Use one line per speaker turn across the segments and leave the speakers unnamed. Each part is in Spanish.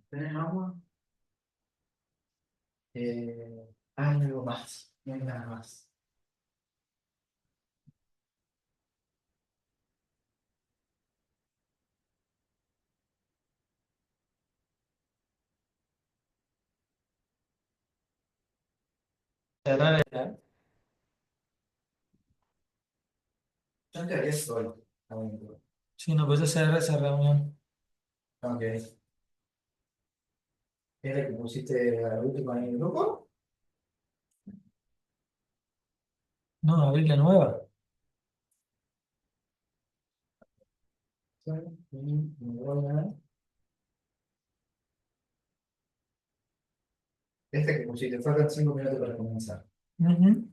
¿Tenés agua? Hay algo más, no hay nada más.
Cerrar el-
Yo quedaría solo. Adentro.
Sí, no, pues ya cerré esa reunión.
Ok. ¿Es la que pusiste al último en el grupo?
No, abrir la nueva.
Sí. Me voy a- Esta que pusiste, faltan 5 minutos para comenzar.
Ujú.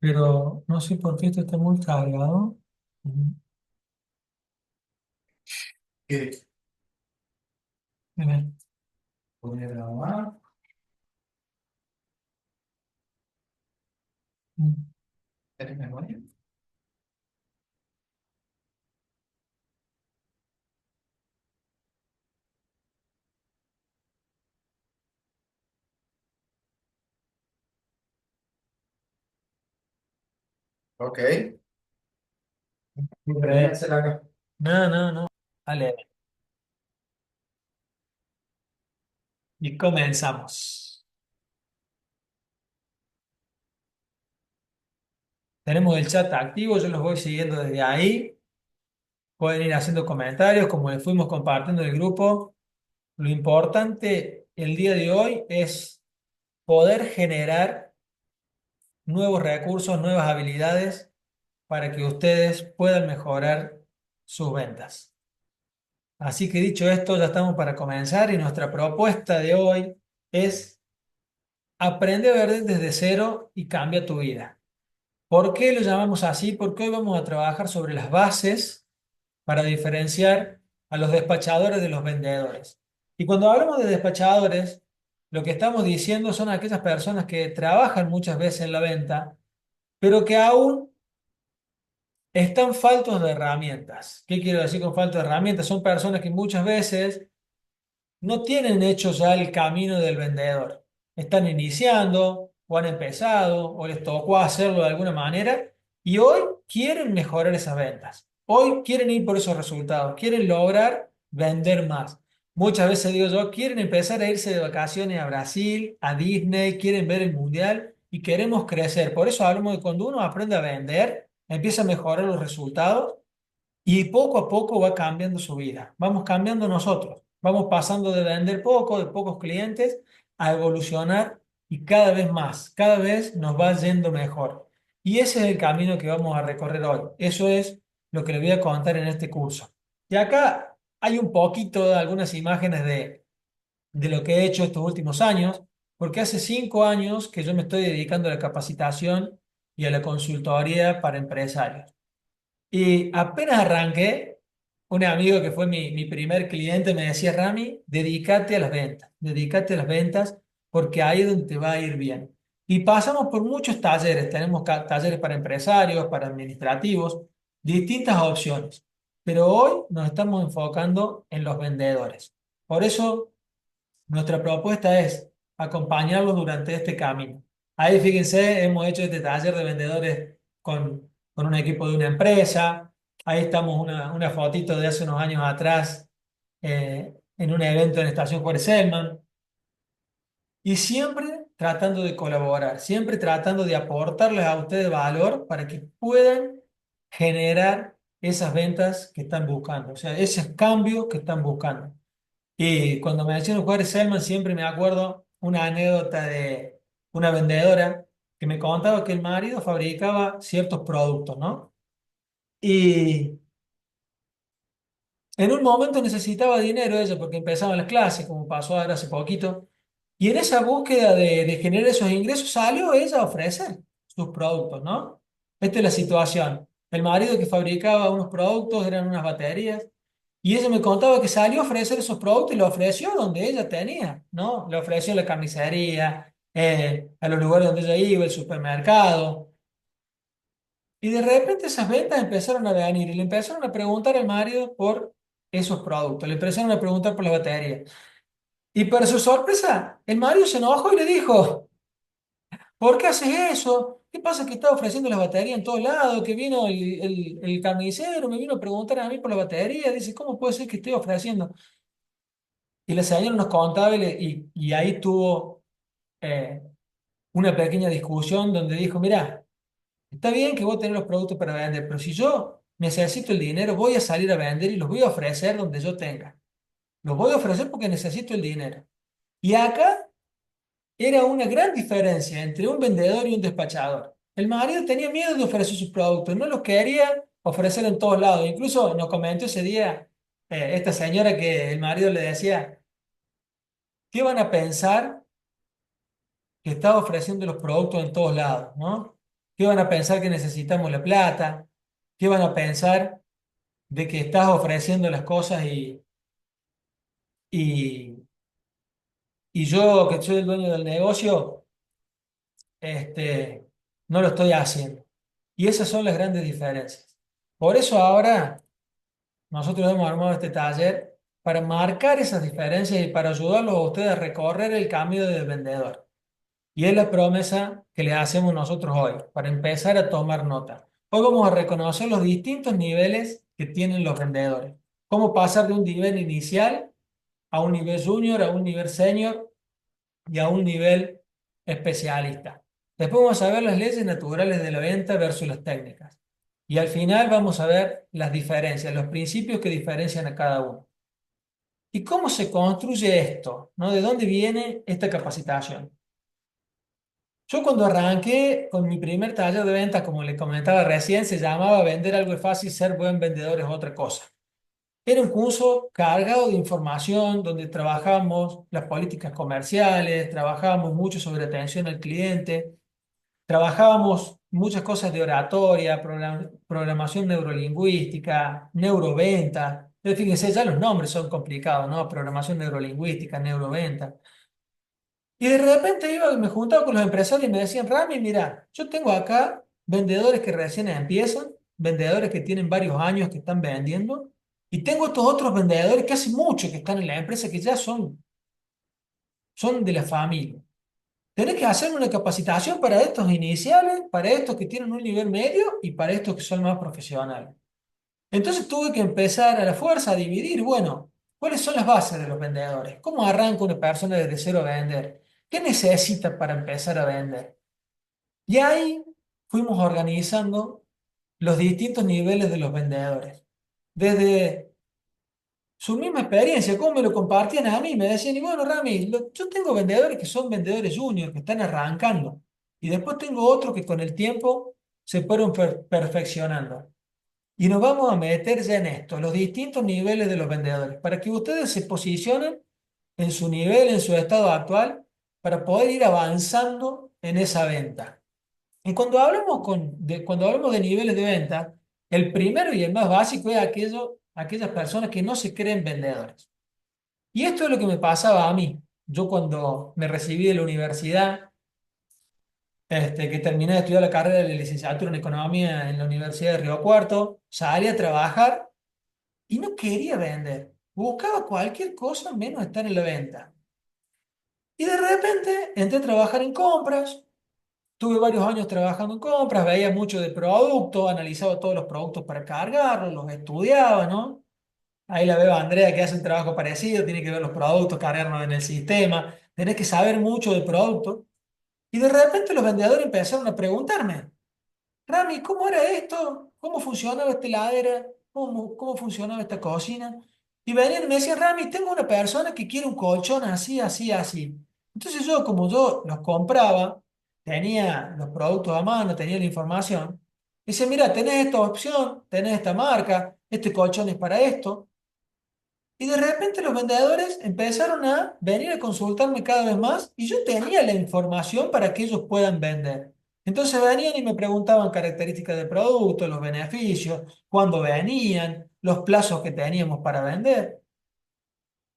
Pero no sé por qué esto está muy cargado. Ujú.
¿Qué?
Bien.
Poner la mano.
Mm.
¿Tenés memoria? Ok. Debería
Increíble.
hacer acá.
No, no, no. Vale. Y comenzamos. Tenemos el chat activo, yo los voy siguiendo desde ahí. Pueden ir haciendo comentarios como les fuimos compartiendo el grupo. Lo importante el día de hoy es poder generar nuevos recursos, nuevas habilidades para que ustedes puedan mejorar sus ventas. Así que dicho esto, ya estamos para comenzar y nuestra propuesta de hoy es aprende a ver desde cero y cambia tu vida. ¿Por qué lo llamamos así? Porque hoy vamos a trabajar sobre las bases para diferenciar a los despachadores de los vendedores. Y cuando hablamos de despachadores, lo que estamos diciendo son aquellas personas que trabajan muchas veces en la venta, pero que aún están faltos de herramientas. ¿Qué quiero decir con falta de herramientas? Son personas que muchas veces no tienen hecho ya el camino del vendedor. Están iniciando o han empezado o les tocó hacerlo de alguna manera y hoy quieren mejorar esas ventas. Hoy quieren ir por esos resultados, quieren lograr vender más. Muchas veces digo yo, quieren empezar a irse de vacaciones a Brasil, a Disney, quieren ver el mundial y queremos crecer. Por eso hablamos de cuando uno aprende a vender, empieza a mejorar los resultados y poco a poco va cambiando su vida. Vamos cambiando nosotros. Vamos pasando de vender poco, de pocos clientes, a evolucionar y cada vez más, cada vez nos va yendo mejor. Y ese es el camino que vamos a recorrer hoy. Eso es lo que les voy a contar en este curso. Y acá hay un poquito de algunas imágenes de lo que he hecho estos últimos años, porque hace 5 años que yo me estoy dedicando a la capacitación y a la consultoría para empresarios. Y apenas arranqué, un amigo que fue mi primer cliente me decía, Rami, dedícate a las ventas porque ahí es donde te va a ir bien. Y pasamos por muchos talleres, tenemos talleres para empresarios, para administrativos, distintas opciones, pero hoy nos estamos enfocando en los vendedores. Por eso nuestra propuesta es acompañarlos durante este camino. Ahí fíjense, hemos hecho este taller de vendedores con un equipo de una empresa. Ahí estamos una fotito de hace unos años atrás en un evento en Estación Juárez Selman. Y siempre tratando de colaborar, siempre tratando de aportarles a ustedes valor para que puedan generar esas ventas que están buscando, o sea, esos cambios que están buscando. Y cuando me decían jugar Selman, siempre me acuerdo una anécdota de una vendedora que me contaba que el marido fabricaba ciertos productos, ¿no? Y en un momento necesitaba dinero ella porque empezaban las clases, como pasó ahora hace poquito. Y en esa búsqueda de generar esos ingresos salió ella a ofrecer sus productos, ¿no? Esta es la situación. El marido que fabricaba unos productos eran unas baterías. Y ella me contaba que salió a ofrecer esos productos y lo ofreció donde ella tenía, ¿no? Le ofreció en la carnicería, a los lugares donde ella iba, el supermercado. Y de repente esas ventas empezaron a venir y le empezaron a preguntar al marido por esos productos, le empezaron a preguntar por la batería. Y para su sorpresa, el marido se enojó y le dijo, ¿por qué haces eso? ¿Qué pasa que está ofreciendo las baterías en todos lados? Que vino el carnicero, me vino a preguntar a mí por la batería. Dice, ¿cómo puede ser que esté ofreciendo? Y la señora nos contaba y ahí tuvo eh, una pequeña discusión donde dijo, mira, está bien que vos tenés los productos para vender, pero si yo necesito el dinero, voy a salir a vender y los voy a ofrecer donde yo tenga. Los voy a ofrecer porque necesito el dinero. Y acá era una gran diferencia entre un vendedor y un despachador. El marido tenía miedo de ofrecer sus productos, no los quería ofrecer en todos lados. Incluso nos comentó ese día esta señora que el marido le decía, ¿qué van a pensar que está ofreciendo los productos en todos lados, ¿no? ¿Qué van a pensar que necesitamos la plata? ¿Qué van a pensar de que estás ofreciendo las cosas y, y yo, que soy el dueño del negocio, este, no lo estoy haciendo? Y esas son las grandes diferencias. Por eso ahora nosotros hemos armado este taller para marcar esas diferencias y para ayudarlos a ustedes a recorrer el camino del vendedor. Y es la promesa que le hacemos nosotros hoy, para empezar a tomar nota. Hoy vamos a reconocer los distintos niveles que tienen los vendedores. Cómo pasar de un nivel inicial a un nivel junior, a un nivel senior y a un nivel especialista. Después vamos a ver las leyes naturales de la venta versus las técnicas. Y al final vamos a ver las diferencias, los principios que diferencian a cada uno. ¿Y cómo se construye esto? ¿No? ¿De dónde viene esta capacitación? Yo cuando arranqué con mi primer taller de venta, como le comentaba recién, se llamaba Vender algo es fácil, ser buen vendedor es otra cosa. Era un curso cargado de información donde trabajamos las políticas comerciales, trabajábamos mucho sobre atención al cliente, trabajábamos muchas cosas de oratoria, programación neurolingüística, neuroventa. Fíjense, ya los nombres son complicados, ¿no? Programación neurolingüística, neuroventa. Y de repente iba, me juntaba con los empresarios y me decían, Rami, mira, yo tengo acá vendedores que recién empiezan, vendedores que tienen varios años que están vendiendo, y tengo estos otros vendedores que hace mucho que están en la empresa, que ya son de la familia. Tenés que hacer una capacitación para estos iniciales, para estos que tienen un nivel medio y para estos que son más profesionales. Entonces tuve que empezar a la fuerza a dividir, bueno, ¿cuáles son las bases de los vendedores? ¿Cómo arranca una persona desde cero a vender? ¿Qué necesita para empezar a vender? Y ahí fuimos organizando los distintos niveles de los vendedores. Desde su misma experiencia, cómo me lo compartían a mí, me decían, y bueno, Rami, yo tengo vendedores que son vendedores juniors, que están arrancando, y después tengo otros que con el tiempo se fueron perfeccionando. Y nos vamos a meter ya en esto, los distintos niveles de los vendedores, para que ustedes se posicionen en su nivel, en su estado actual, para poder ir avanzando en esa venta. Y cuando hablamos de niveles de venta, el primero y el más básico es aquellas personas que no se creen vendedores. Y esto es lo que me pasaba a mí. Yo cuando me recibí de la universidad, que terminé de estudiar la carrera de licenciatura en economía en la Universidad de Río Cuarto, salí a trabajar y no quería vender. Buscaba cualquier cosa menos estar en la venta. Y de repente entré a trabajar en compras. Tuve varios años trabajando en compras, veía mucho de productos, analizaba todos los productos para cargarlos, los estudiaba, ¿no? Ahí la veo a Andrea que hace un trabajo parecido, tiene que ver los productos, cargarlos en el sistema, tenés que saber mucho de productos. Y de repente los vendedores empezaron a preguntarme, Rami, ¿cómo era esto? ¿Cómo funcionaba esta heladera? ¿Cómo funcionaba esta cocina? Y venían y me decían, Rami, tengo una persona que quiere un colchón así, así, así. Entonces yo, como yo los compraba, tenía los productos a mano, tenía la información, dice, mira, tenés esta opción, tenés esta marca, este colchón es para esto. Y de repente los vendedores empezaron a venir a consultarme cada vez más y yo tenía la información para que ellos puedan vender. Entonces venían y me preguntaban características del producto, los beneficios, cuándo venían, los plazos que teníamos para vender.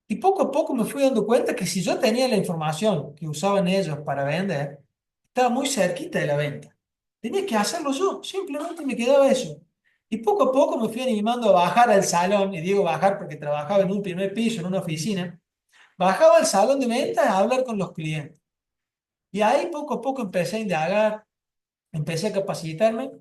Y poco a poco me fui dando cuenta que si yo tenía la información que usaban ellos para vender, estaba muy cerquita de la venta. Tenía que hacerlo yo, simplemente me quedaba eso. Y poco a poco me fui animando a bajar al salón, y digo bajar porque trabajaba en un primer piso, en una oficina. Bajaba al salón de ventas a hablar con los clientes. Y ahí poco a poco empecé a indagar, empecé a capacitarme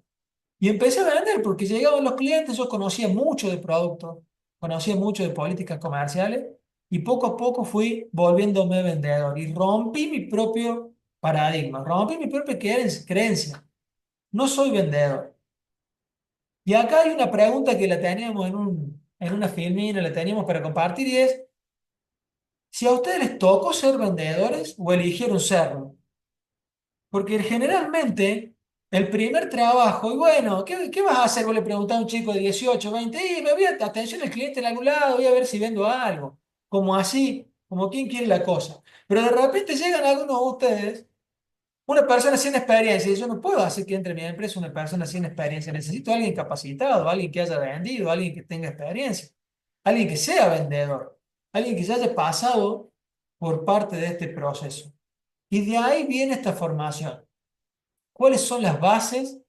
y empecé a vender porque llegaban los clientes, yo conocía mucho de productos, conocía mucho de políticas comerciales y poco a poco fui volviéndome vendedor y rompí mi propio paradigma, rompí mi propia creencia. No soy vendedor. Y acá hay una pregunta que la teníamos en una filmina, la teníamos para compartir y es, si a ustedes les tocó ser vendedores o eligieron serlo. Porque generalmente el primer trabajo, y bueno, ¿qué vas a hacer? Vos le preguntás a un chico de 18 20 y me voy a atención al cliente en algún lado, voy a ver si vendo algo. Como así, como quien quiere la cosa. Pero de repente llegan algunos de ustedes, una persona sin experiencia, y yo no puedo hacer que entre en mi empresa una persona sin experiencia. Necesito a alguien capacitado, alguien que haya vendido, alguien que tenga experiencia, alguien que sea vendedor, alguien que ya haya pasado por parte de este proceso. Y de ahí viene esta formación. ¿Cuáles son las bases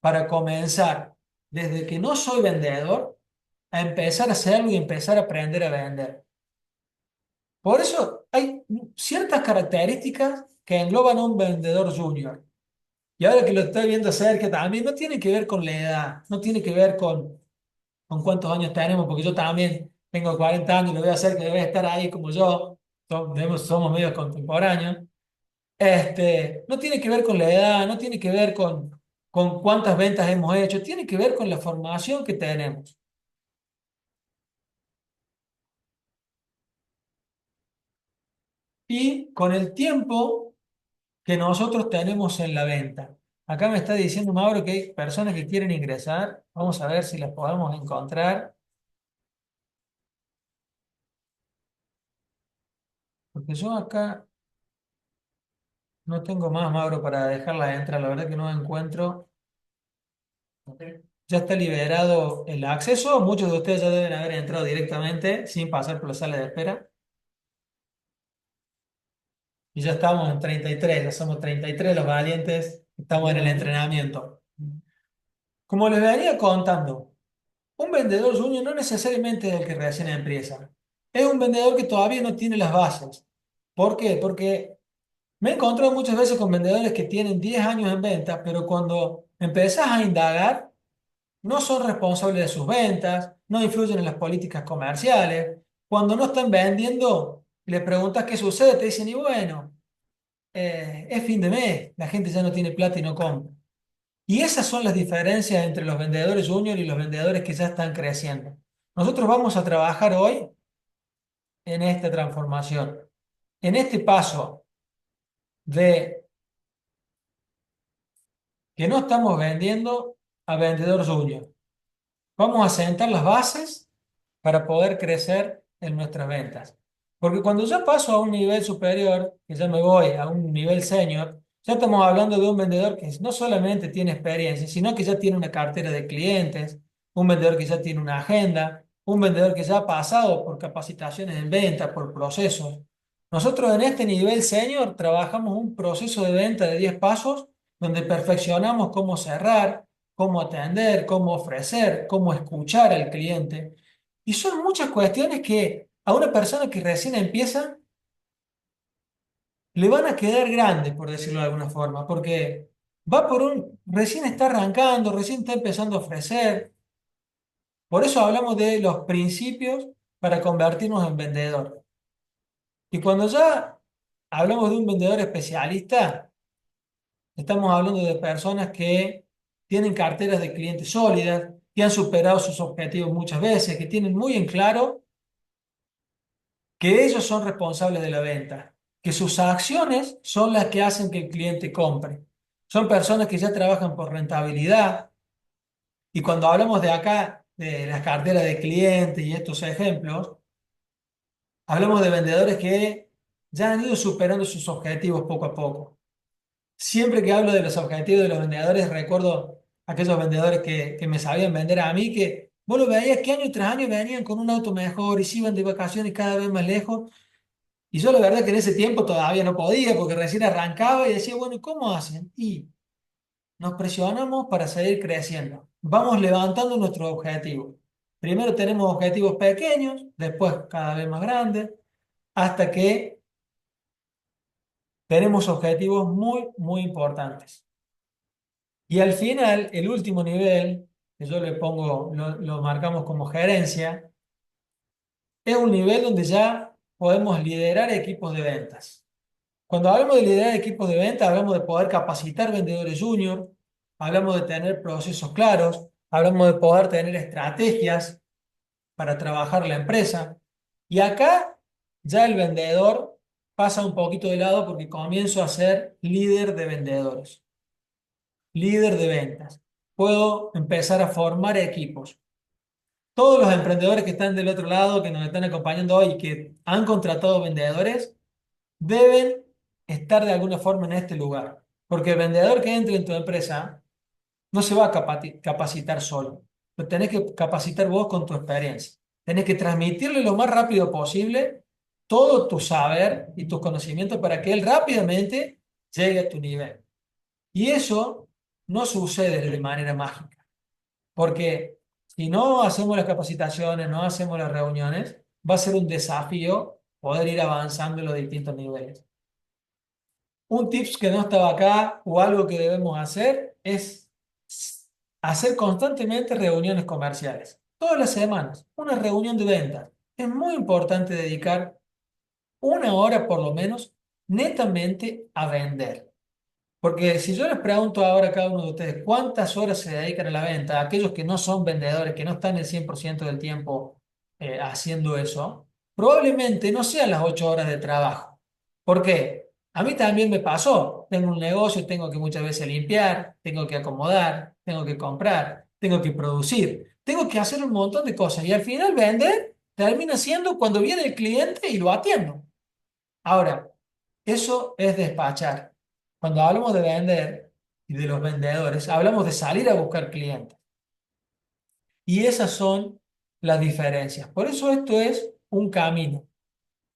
para comenzar desde que no soy vendedor a empezar a hacerlo y empezar a aprender a vender? Por eso hay ciertas características que engloban a un vendedor junior. Y ahora que lo estoy viendo cerca también, no tiene que ver con la edad, no tiene que ver con cuántos años tenemos, porque yo también tengo 40 años y lo voy a hacer que debe estar ahí como yo, somos medios contemporáneos. No tiene que ver con la edad, no tiene que ver con cuántas ventas hemos hecho, tiene que ver con la formación que tenemos. Y con el tiempo que nosotros tenemos en la venta. Acá me está diciendo Mauro que hay personas que quieren ingresar. Vamos a ver si las podemos encontrar. Porque yo acá no tengo más, Mauro, para dejarlas entrar. La verdad que no encuentro. Ya está liberado el acceso. Muchos de ustedes ya deben haber entrado directamente sin pasar por la sala de espera. Y ya estamos en 33, ya somos 33 los valientes, estamos en el entrenamiento. Como les venía contando, un vendedor junior no necesariamente es el que recién empieza. Es un vendedor que todavía no tiene las bases. ¿Por qué? Porque me he encontrado muchas veces con vendedores que tienen 10 años en ventas, pero cuando empezás a indagar, no son responsables de sus ventas, no influyen en las políticas comerciales. Cuando no están vendiendo, le preguntas qué sucede, te dicen, y bueno. Es fin de mes, la gente ya no tiene plata y no compra. Y esas son las diferencias entre los vendedores junior y los vendedores que ya están creciendo. Nosotros vamos a trabajar hoy en esta transformación, en este paso de que no estamos vendiendo a vendedor junior. Vamos a sentar las bases para poder crecer en nuestras ventas. Porque cuando ya paso a un nivel superior, que ya me voy a un nivel senior, ya estamos hablando de un vendedor que no solamente tiene experiencia, sino que ya tiene una cartera de clientes, un vendedor que ya tiene una agenda, un vendedor que ya ha pasado por capacitaciones en venta, por procesos. Nosotros en este nivel senior trabajamos un proceso de venta de 10 pasos donde perfeccionamos cómo cerrar, cómo atender, cómo ofrecer, cómo escuchar al cliente. Y son muchas cuestiones que a una persona que recién empieza le van a quedar grandes, por decirlo de alguna forma, porque recién está arrancando, recién está empezando a ofrecer. Por eso hablamos de los principios para convertirnos en vendedor. Y cuando ya hablamos de un vendedor especialista, estamos hablando de personas que tienen carteras de clientes sólidas, que han superado sus objetivos muchas veces, que tienen muy en claro que ellos son responsables de la venta, que sus acciones son las que hacen que el cliente compre. Son personas que ya trabajan por rentabilidad y cuando hablamos de acá, de las carteras de clientes y estos ejemplos, hablamos de vendedores que ya han ido superando sus objetivos poco a poco. Siempre que hablo de los objetivos de los vendedores, recuerdo aquellos vendedores que me sabían vender a mí, que vos lo veías que año tras año venían con un auto mejor y se iban de vacaciones cada vez más lejos. Y yo la verdad que en ese tiempo todavía no podía porque recién arrancaba y decía, bueno, ¿y cómo hacen? Y nos presionamos para seguir creciendo. Vamos levantando nuestros objetivos. Primero tenemos objetivos pequeños, después cada vez más grandes, hasta que tenemos objetivos muy, muy importantes. Y al final, el último nivel, que yo le pongo, lo marcamos como gerencia, es un nivel donde ya podemos liderar equipos de ventas. Cuando hablamos de liderar equipos de ventas, hablamos de poder capacitar vendedores junior, hablamos de tener procesos claros, hablamos de poder tener estrategias para trabajar la empresa. Y acá ya el vendedor pasa un poquito de lado porque comienzo a ser líder de vendedores, líder de ventas. Puedo empezar a formar equipos. Todos los emprendedores que están del otro lado, que nos están acompañando hoy y que han contratado vendedores, deben estar de alguna forma en este lugar. Porque el vendedor que entre en tu empresa no se va a capacitar solo. Lo tenés que capacitar vos con tu experiencia. Tenés que transmitirle lo más rápido posible todo tu saber y tus conocimientos para que él rápidamente llegue a tu nivel. Y eso no sucede de manera mágica. Porque si no hacemos las capacitaciones, no hacemos las reuniones, va a ser un desafío poder ir avanzando en los distintos niveles. Un tips que no estaba acá o algo que debemos hacer es hacer constantemente reuniones comerciales. Todas las semanas, una reunión de ventas. Es muy importante dedicar una hora por lo menos netamente a vender. Porque si yo les pregunto ahora a cada uno de ustedes cuántas horas se dedican a la venta, aquellos que no son vendedores, que no están el 100% del tiempo haciendo eso, probablemente no sean las 8 horas de trabajo. ¿Por qué? A mí también me pasó. Tengo un negocio, tengo que muchas veces limpiar, tengo que acomodar, tengo que comprar, tengo que producir, tengo que hacer un montón de cosas y al final vender termina siendo cuando viene el cliente y lo atiendo. Ahora, eso es despachar. Cuando hablamos de vender y de los vendedores, hablamos de salir a buscar clientes. Y esas son las diferencias. Por eso esto es un camino.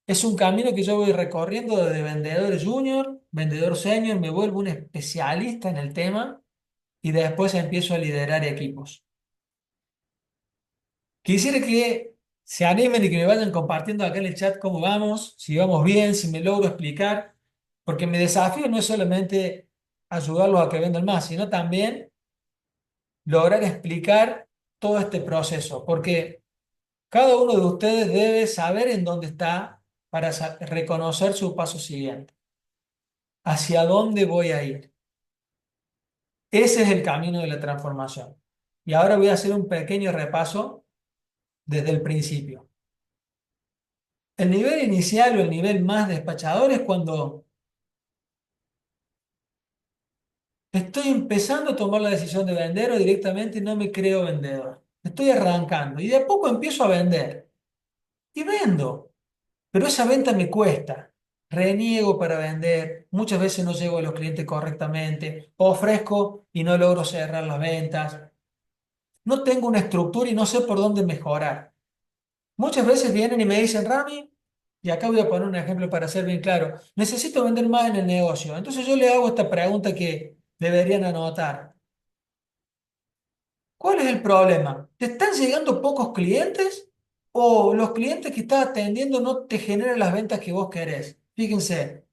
Es un camino que yo voy recorriendo desde vendedor junior, vendedor senior, me vuelvo un especialista en el tema y después empiezo a liderar equipos. Quisiera que se animen y que me vayan compartiendo acá en el chat cómo vamos, si vamos bien, si me logro explicar, porque mi desafío no es solamente ayudarlos a que vendan más, sino también lograr explicar todo este proceso, porque cada uno de ustedes debe saber en dónde está para reconocer su paso siguiente, hacia dónde voy a ir. Ese es el camino de la transformación. Y ahora voy a hacer un pequeño repaso desde el principio. El nivel inicial o el nivel más despachador es cuando estoy empezando a tomar la decisión de vender o directamente no me creo vendedor. Estoy arrancando y de a poco empiezo a vender y vendo, pero esa venta me cuesta. Reniego para vender, muchas veces no llego a los clientes correctamente, ofrezco y no logro cerrar las ventas. No tengo una estructura y no sé por dónde mejorar. Muchas veces vienen y me dicen, Rami, y acá voy a poner un ejemplo para ser bien claro, necesito vender más en el negocio. Entonces yo le hago esta pregunta que deberían anotar. ¿Cuál es el problema? ¿Te están llegando pocos clientes o los clientes que estás atendiendo no te generan las ventas que vos querés? Fíjense,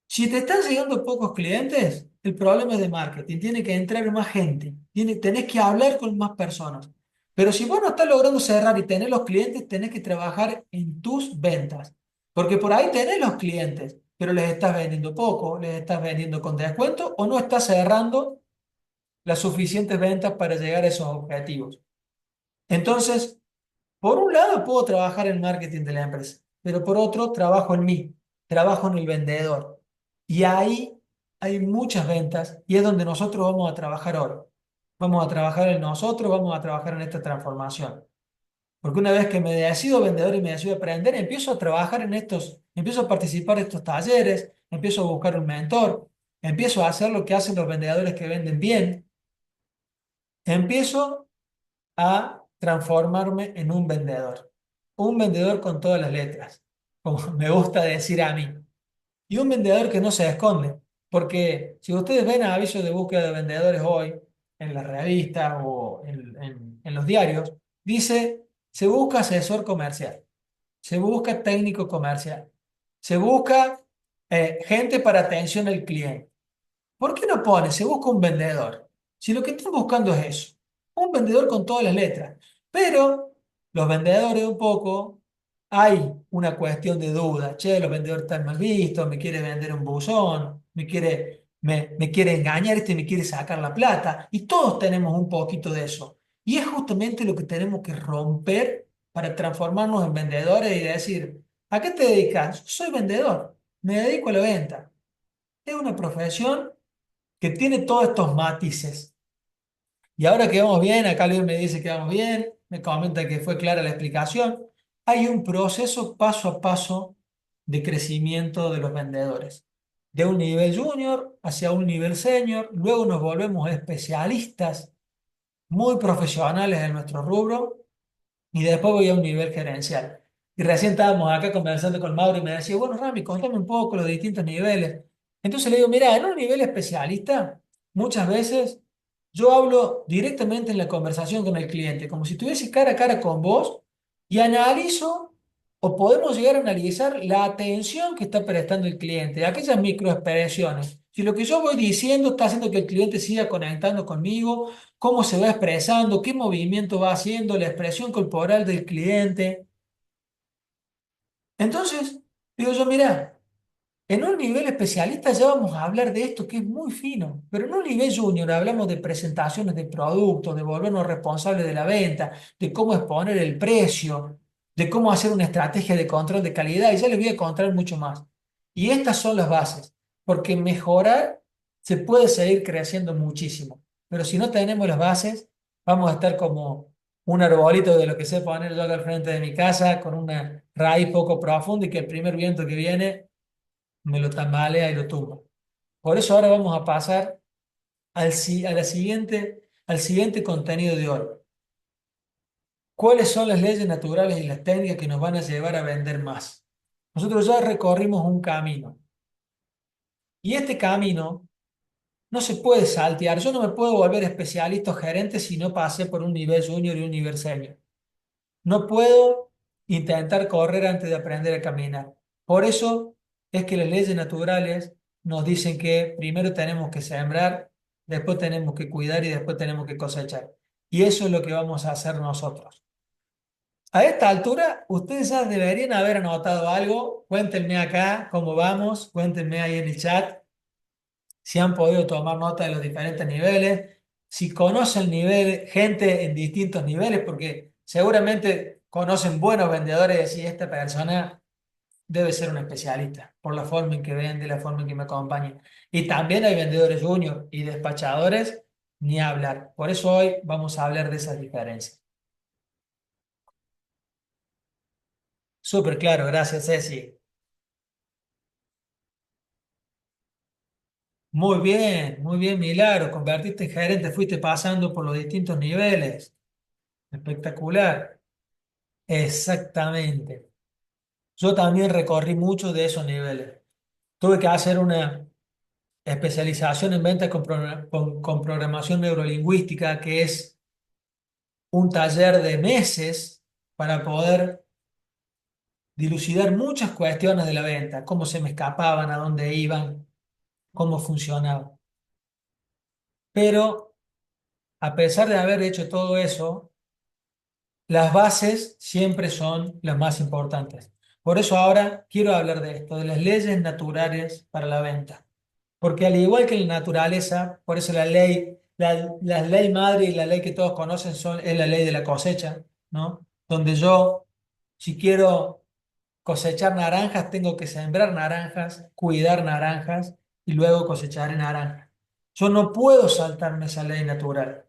si te están llegando pocos clientes, el problema es de marketing. Tiene que entrar más gente. Tenés que hablar con más personas. Pero si vos no estás logrando cerrar y tener los clientes, tenés que trabajar en tus ventas. Porque por ahí tenés los clientes, pero les estás vendiendo poco, les estás vendiendo con descuento o no estás cerrando las suficientes ventas para llegar a esos objetivos. Entonces, por un lado puedo trabajar en marketing de la empresa, pero por otro trabajo en mí, trabajo en el vendedor. Y ahí hay muchas ventas y es donde nosotros vamos a trabajar ahora. Vamos a trabajar en nosotros, vamos a trabajar en esta transformación. Porque una vez que me decido vendedor y me decido aprender, empiezo a trabajar en estos, empiezo a participar en estos talleres, empiezo a buscar un mentor, empiezo a hacer lo que hacen los vendedores que venden bien, empiezo a transformarme en un vendedor con todas las letras, como me gusta decir a mí, y un vendedor que no se esconde, Porque si ustedes ven avisos de búsqueda de vendedores hoy en la revista o en los diarios, dice, se busca asesor comercial, se busca técnico comercial, se busca gente para atención al cliente. ¿Por qué no pone? Se busca un vendedor. Si lo que están buscando es eso, un vendedor con todas las letras. Pero los vendedores un poco, hay una cuestión de duda. Che, los vendedores están mal vistos, me quiere vender un buzón, me quiere engañar, me quiere sacar la plata. Y todos tenemos un poquito de eso. Y es justamente lo que tenemos que romper para transformarnos en vendedores y decir, ¿a qué te dedicas? Soy vendedor, me dedico a la venta. Es una profesión que tiene todos estos matices. Y ahora que vamos bien, acá Luis me dice que vamos bien, me comenta que fue clara la explicación. Hay un proceso paso a paso de crecimiento de los vendedores. De un nivel junior hacia un nivel senior, luego nos volvemos especialistas muy profesionales en nuestro rubro y después voy a un nivel gerencial. Y recién estábamos acá conversando con Mauro y me decía, bueno, Rami, contame un poco los distintos niveles. Entonces le digo, mira, en un nivel especialista, muchas veces yo hablo directamente en la conversación con el cliente, como si estuviese cara a cara con vos y analizo o podemos llegar a analizar la atención que está prestando el cliente, aquellas microexpresiones. Si lo que yo voy diciendo está haciendo que el cliente siga conectando conmigo, cómo se va expresando, qué movimiento va haciendo, la expresión corporal del cliente. Entonces, digo yo, mira, en un nivel especialista ya vamos a hablar de esto que es muy fino, pero en un nivel junior hablamos de presentaciones de productos, de volvernos responsables de la venta, de cómo exponer el precio, de cómo hacer una estrategia de control de calidad, y ya les voy a contar mucho más. Y estas son las bases, porque mejorar se puede seguir creciendo muchísimo, pero si no tenemos las bases, vamos a estar como un arbolito de lo que sé poner yo acá al frente de mi casa, con una raíz poco profunda y que el primer viento que viene me lo tambalea y lo tumba. Por eso ahora vamos a pasar al siguiente contenido de hoy. ¿Cuáles son las leyes naturales y las técnicas que nos van a llevar a vender más? Nosotros ya recorrimos un camino y este camino no se puede saltear. Yo no me puedo volver especialista o gerente si no pasé por un nivel junior y un nivel senior. No puedo intentar correr antes de aprender a caminar. Por eso es que las leyes naturales nos dicen que primero tenemos que sembrar, después tenemos que cuidar y después tenemos que cosechar. Y eso es lo que vamos a hacer nosotros. A esta altura, ustedes ya deberían haber anotado algo. Cuéntenme acá cómo vamos, cuéntenme ahí en el chat si han podido tomar nota de los diferentes niveles, si conocen nivel, gente en distintos niveles, porque seguramente conocen buenos vendedores y esta persona debe ser un especialista por la forma en que vende, la forma en que me acompaña. Y también hay vendedores junior y despachadores, ni hablar. Por eso hoy vamos a hablar de esas diferencias. Súper claro, gracias, Ceci. Muy bien, Milagro. Convertiste en gerente, fuiste pasando por los distintos niveles. Espectacular. Exactamente. Yo también recorrí muchos de esos niveles. Tuve que hacer una especialización en ventas con programación neurolingüística, que es un taller de meses para poder dilucidar muchas cuestiones de la venta, cómo se me escapaban, a dónde iban, cómo funcionaba. Pero a pesar de haber hecho todo eso, las bases siempre son las más importantes. Por eso ahora quiero hablar de esto, de las leyes naturales para la venta. Porque al igual que la naturaleza, por eso la ley madre y la ley que todos conocen es la ley de la cosecha, ¿no? Donde yo, si quiero cosechar naranjas, tengo que sembrar naranjas, cuidar naranjas y luego cosechar naranjas. Yo no puedo saltarme esa ley natural.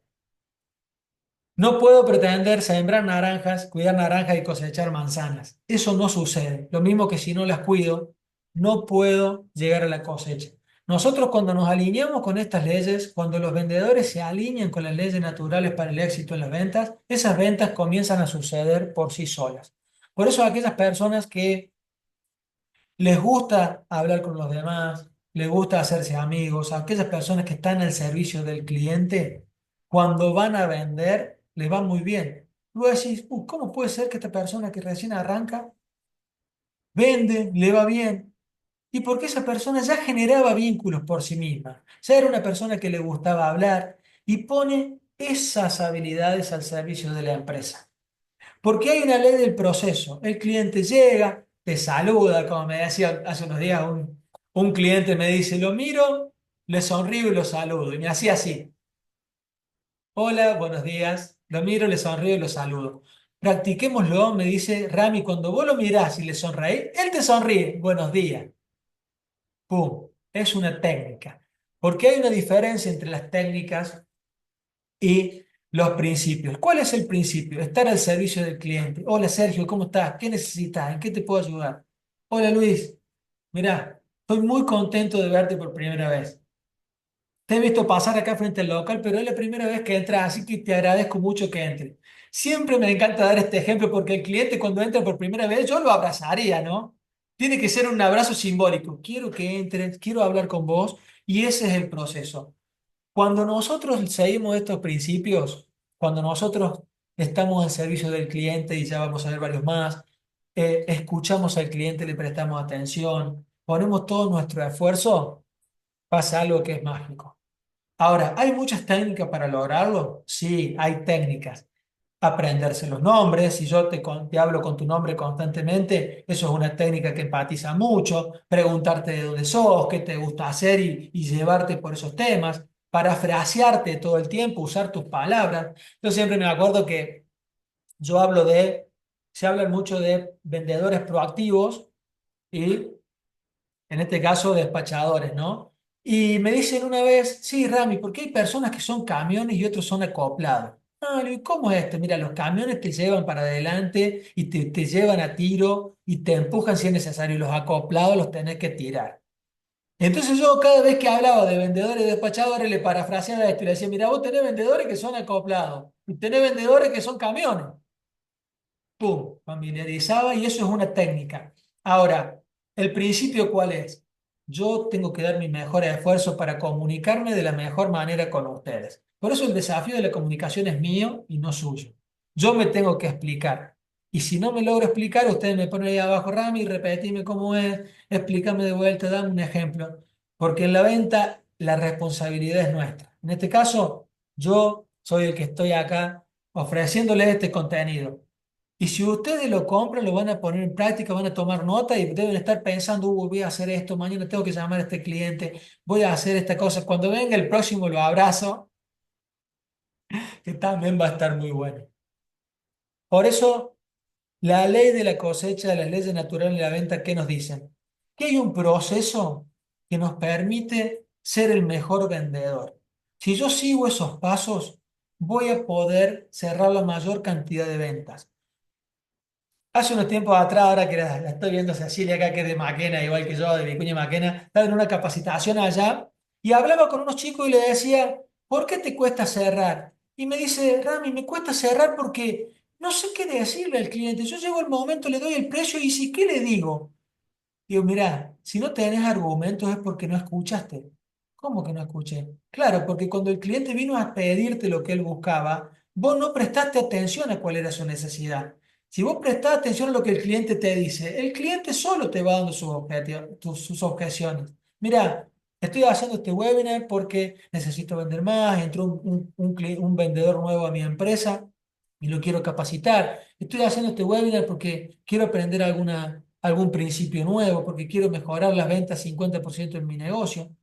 No puedo pretender sembrar naranjas, cuidar naranjas y cosechar manzanas. Eso no sucede. Lo mismo que si no las cuido, no puedo llegar a la cosecha. Nosotros cuando nos alineamos con estas leyes, cuando los vendedores se alinean con las leyes naturales para el éxito en las ventas, esas ventas comienzan a suceder por sí solas. Por eso aquellas personas que les gusta hablar con los demás, le gusta hacerse amigos, aquellas personas que están al servicio del cliente, cuando van a vender, les va muy bien. Luego decís, ¿cómo puede ser que esta persona que recién arranca vende, le va bien? Y porque esa persona ya generaba vínculos por sí misma, ya era una persona que le gustaba hablar y pone esas habilidades al servicio de la empresa. Porque hay una ley del proceso. El cliente llega, te saluda, como me decía hace unos días un cliente me dice, lo miro, le sonrío y lo saludo. Y me hacía así, hola, buenos días, lo miro, le sonrío y lo saludo. Practiquémoslo, me dice Rami, cuando vos lo mirás y le sonreís, él te sonríe, buenos días. ¡Pum! Es una técnica. Porque hay una diferencia entre las técnicas y los principios. ¿Cuál es el principio? Estar al servicio del cliente. Hola Sergio, ¿cómo estás? ¿Qué necesitas? ¿En qué te puedo ayudar? Hola Luis, mirá, estoy muy contento de verte por primera vez. Te he visto pasar acá frente al local, pero es la primera vez que entras, así que te agradezco mucho que entres. Siempre me encanta dar este ejemplo porque el cliente cuando entra por primera vez, yo lo abrazaría, ¿no? Tiene que ser un abrazo simbólico. Quiero que entres, quiero hablar con vos y ese es el proceso. Cuando nosotros seguimos estos principios, cuando nosotros estamos al servicio del cliente y ya vamos a ver varios más, escuchamos al cliente, le prestamos atención, ponemos todo nuestro esfuerzo, pasa algo que es mágico. Ahora, ¿hay muchas técnicas para lograrlo? Sí, hay técnicas. Aprenderse los nombres, si yo te hablo con tu nombre constantemente, eso es una técnica que empatiza mucho, preguntarte de dónde sos, qué te gusta hacer y llevarte por esos temas, parafrasearte todo el tiempo, usar tus palabras. Yo siempre me acuerdo que yo hablo se habla mucho de vendedores proactivos y en este caso despachadores, ¿no? Y me dicen una vez, sí, Rami, porque hay personas que son camiones y otros son acoplados. Ah, le digo, ¿cómo es esto? Mira, los camiones te llevan para adelante y te llevan a tiro y te empujan si es necesario, y los acoplados los tenés que tirar. Entonces yo cada vez que hablaba de vendedores y despachadores le parafraseaba esto y le decía, mira, vos tenés vendedores que son acoplados y tenés vendedores que son camiones. Pum, familiarizaba y eso es una técnica. Ahora, ¿el principio cuál es? Yo tengo que dar mi mejor esfuerzo para comunicarme de la mejor manera con ustedes. Por eso el desafío de la comunicación es mío y no suyo. Yo me tengo que explicar. Y si no me logro explicar, ustedes me ponen ahí abajo, Rami, repetime cómo es, explícame de vuelta, dame un ejemplo. Porque en la venta la responsabilidad es nuestra. En este caso, yo soy el que estoy acá ofreciéndoles este contenido. Y si ustedes lo compran, lo van a poner en práctica, van a tomar nota y deben estar pensando, voy a hacer esto, mañana tengo que llamar a este cliente, voy a hacer esta cosa. Cuando venga el próximo lo abrazo, que también va a estar muy bueno. Por eso, la ley de la cosecha, las leyes naturales de la venta, ¿qué nos dicen? Que hay un proceso que nos permite ser el mejor vendedor. Si yo sigo esos pasos, voy a poder cerrar la mayor cantidad de ventas. Hace unos tiempos atrás, ahora que la estoy viendo a Cecilia acá, que es de Maquena, igual que yo, de Vicuña Maquena, estaba en una capacitación allá y hablaba con unos chicos y le decía, ¿por qué te cuesta cerrar? Y me dice, Rami, me cuesta cerrar porque no sé qué decirle al cliente. Yo llego al momento, le doy el precio y si, ¿qué le digo? Digo, mirá, si no tenés argumentos es porque no escuchaste. ¿Cómo que no escuché? Claro, porque cuando el cliente vino a pedirte lo que él buscaba, vos no prestaste atención a cuál era su necesidad. Si vos prestás atención a lo que el cliente te dice, el cliente solo te va dando sus objetivos, sus objeciones. Mira, estoy haciendo este webinar porque necesito vender más, entró un vendedor nuevo a mi empresa y lo quiero capacitar. Estoy haciendo este webinar porque quiero aprender algún principio nuevo, porque quiero mejorar las ventas 50% en mi negocio.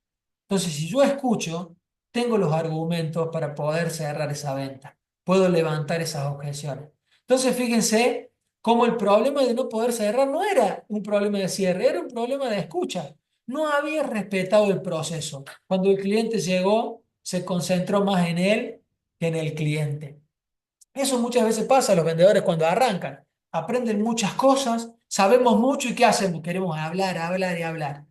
Entonces, si yo escucho, tengo los argumentos para poder cerrar esa venta. Puedo levantar esas objeciones. Entonces, fíjense cómo el problema de no poder cerrar no era un problema de cierre, era un problema de escucha. No había respetado el proceso. Cuando el cliente llegó, se concentró más en él que en el cliente. Eso muchas veces pasa a los vendedores cuando arrancan. Aprenden muchas cosas, sabemos mucho y ¿qué hacemos? Queremos hablar, hablar y hablar.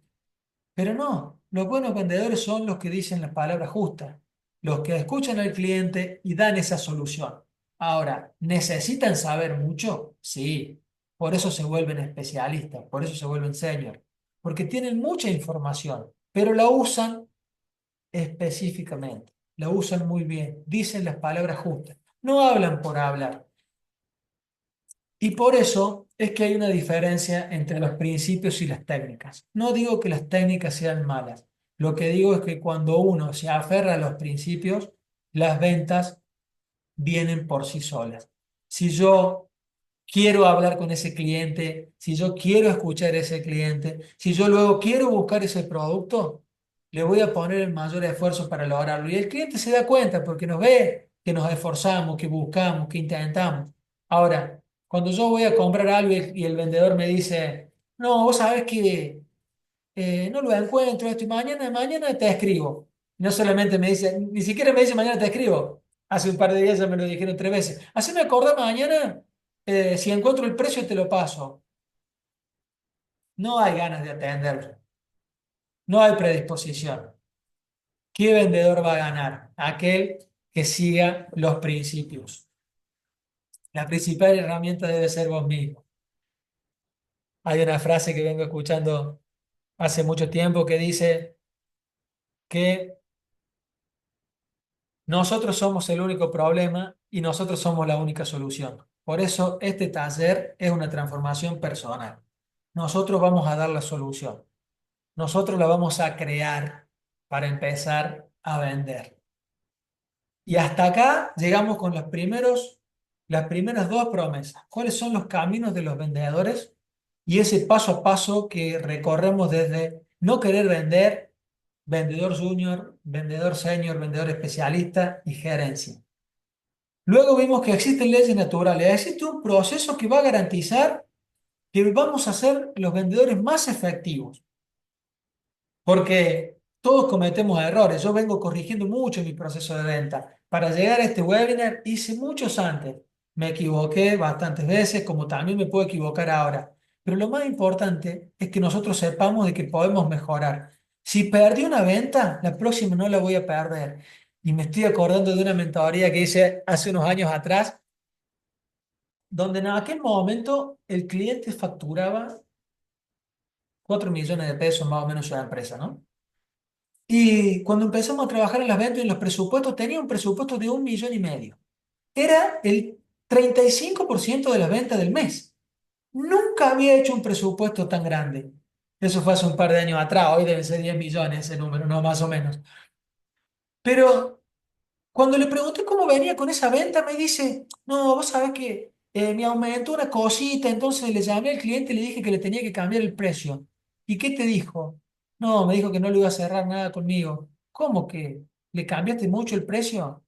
Pero no, los buenos vendedores son los que dicen las palabras justas, los que escuchan al cliente y dan esa solución. Ahora, ¿necesitan saber mucho? Sí, por eso se vuelven especialistas, por eso se vuelven senior, porque tienen mucha información. pero la usan específicamente, la usan muy bien, dicen las palabras justas, no hablan por hablar. Y por eso es que hay una diferencia entre los principios y las técnicas. No digo que las técnicas sean malas, lo que digo es que cuando uno se aferra a los principios, las ventas vienen por sí solas. Si yo quiero hablar con ese cliente, si yo quiero escuchar a ese cliente, si yo luego quiero buscar ese producto, le voy a poner el mayor esfuerzo para lograrlo. Y el cliente se da cuenta porque nos ve que nos esforzamos, que buscamos, que intentamos. Ahora, cuando yo voy a comprar algo y el vendedor me dice, no, vos sabés que no lo encuentro esto y mañana te escribo. No solamente me dice, ni siquiera me dice mañana te escribo. Hace un par de días ya me lo dijeron 3 veces. Haceme acordar mañana, si encuentro el precio te lo paso. No hay ganas de atenderlo. No hay predisposición. ¿Qué vendedor va a ganar? Aquel que siga los principios. La principal herramienta debe ser vos mismo. Hay una frase que vengo escuchando hace mucho tiempo que dice que nosotros somos el único problema y nosotros somos la única solución. Por eso este taller es una transformación personal. Nosotros vamos a dar la solución. Nosotros la vamos a crear para empezar a vender. Y hasta acá llegamos con las primeras dos promesas. ¿Cuáles son los caminos de los vendedores? Y ese paso a paso que recorremos desde no querer vender, vendedor junior, vendedor senior, vendedor especialista y gerencia. Luego vimos que existen leyes naturales, existe un proceso que va a garantizar que vamos a ser los vendedores más efectivos, porque todos cometemos errores. Yo vengo corrigiendo mucho mi proceso de venta. Para llegar a este webinar hice muchos antes. Me equivoqué bastantes veces, como también me puedo equivocar ahora. Pero lo más importante es que nosotros sepamos de que podemos mejorar. Si perdí una venta, la próxima no la voy a perder. Y me estoy acordando de una mentoría que hice hace unos años atrás donde en aquel momento el cliente facturaba 4 millones de pesos más o menos en la empresa, ¿no? Y cuando empezamos a trabajar en las ventas y en los presupuestos, tenía un presupuesto de 1,5 millones. Era el 35% de las ventas del mes. Nunca había hecho un presupuesto tan grande. Eso fue hace un par de años atrás, hoy deben ser 10 millones ese número, no más o menos. Pero cuando le pregunté cómo venía con esa venta, me dice, no, vos sabés que me aumentó una cosita, entonces le llamé al cliente y le dije que le tenía que cambiar el precio. ¿Y qué te dijo? No, me dijo que no le iba a cerrar nada conmigo. ¿Cómo que? ¿Le cambiaste mucho el precio?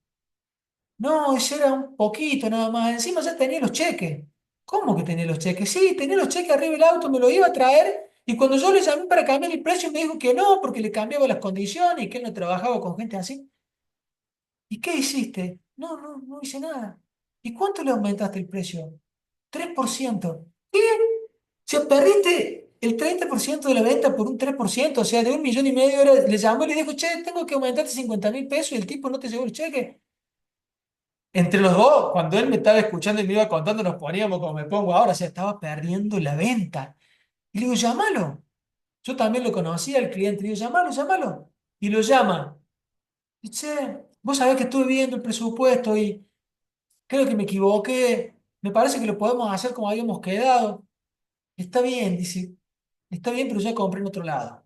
No, ese era un poquito nada más. Encima ya tenía los cheques. ¿Cómo que tenía los cheques? Sí, tenía los cheques arriba del auto, me lo iba a traer. Y cuando yo le llamé para cambiar el precio, me dijo que no, porque le cambiaba las condiciones y que él no trabajaba con gente así. ¿Y qué hiciste? No, no, no hice nada. ¿Y cuánto le aumentaste el precio? 3%. ¿Qué? O sea, perdiste el 30% de la venta por un 3%. O sea, de 1,5 millones le llamó y le dijo, che, tengo que aumentarte 50.000 pesos y el tipo no te llevó el cheque. Entre los dos, cuando él me estaba escuchando y me iba contando, nos poníamos como me pongo ahora, o sea, estaba perdiendo la venta. Y le digo, llámalo. Yo también lo conocía al cliente, le digo, llámalo, llámalo. Y lo llama. Y che, vos sabés que estuve viendo el presupuesto y creo que me equivoqué. Me parece que lo podemos hacer como habíamos quedado. Está bien, dice. Está bien, pero ya compré en otro lado.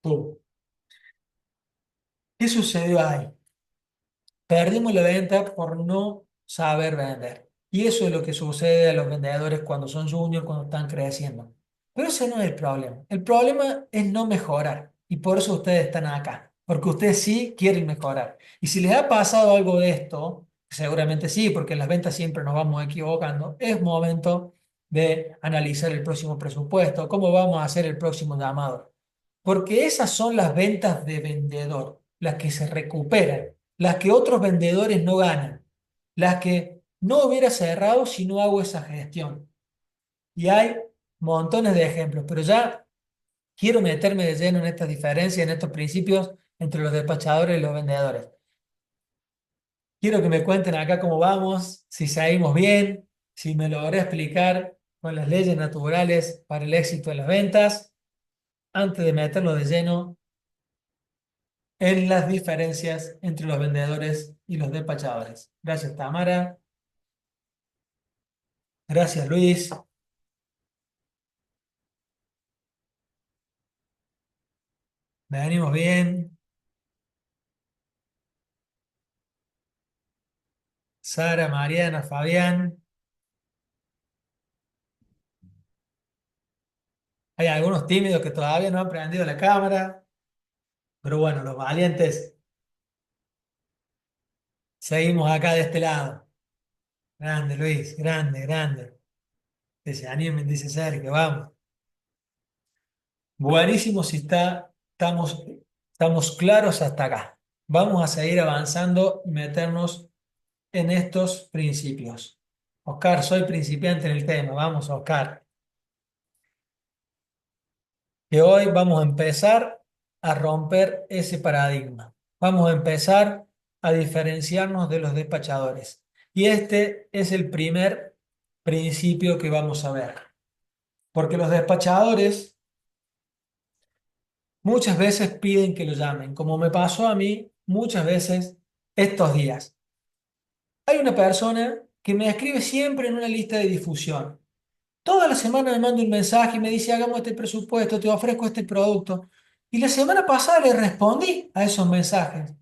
Pum. ¿Qué sucedió ahí? Perdimos la venta por no saber vender. Y eso es lo que sucede a los vendedores cuando son juniors, cuando están creciendo. Pero ese no es el problema. El problema es no mejorar. Y por eso ustedes están acá. Porque ustedes sí quieren mejorar. Y si les ha pasado algo de esto, seguramente sí, porque en las ventas siempre nos vamos equivocando, es momento de analizar el próximo presupuesto, cómo vamos a hacer el próximo llamado. Porque esas son las ventas de vendedor, las que se recuperan, las que otros vendedores no ganan, las que no hubiera cerrado si no hago esa gestión. Y hay montones de ejemplos, pero ya quiero meterme de lleno en estas diferencias, en estos principios entre los despachadores y los vendedores. Quiero que me cuenten acá cómo vamos, si seguimos bien, si me logré explicar con las leyes naturales para el éxito en las ventas. antes de meterlo de lleno en las diferencias entre los vendedores y los despachadores. Gracias, Tamara. Gracias, Luis. Venimos bien. Sara, Mariana, Fabián. Hay algunos tímidos que todavía no han prendido la cámara, pero bueno, los valientes seguimos acá de este lado. Grande, Luis, grande, grande. Que se animen, dice Sergio, vamos. Buenísimo si estamos claros hasta acá. Vamos a seguir avanzando y meternos en estos principios. Oscar, soy principiante en el tema. Vamos, Oscar. Que hoy vamos a empezar a romper ese paradigma. Vamos a empezar a diferenciarnos de los despachadores. Y este es el primer principio que vamos a ver. Porque los despachadores muchas veces piden que lo llamen, como me pasó a mí muchas veces estos días. Hay una persona que me escribe siempre en una lista de difusión. Toda la semana me manda un mensaje y me dice, hagamos este presupuesto, te ofrezco este producto. Y la semana pasada le respondí a esos mensajes.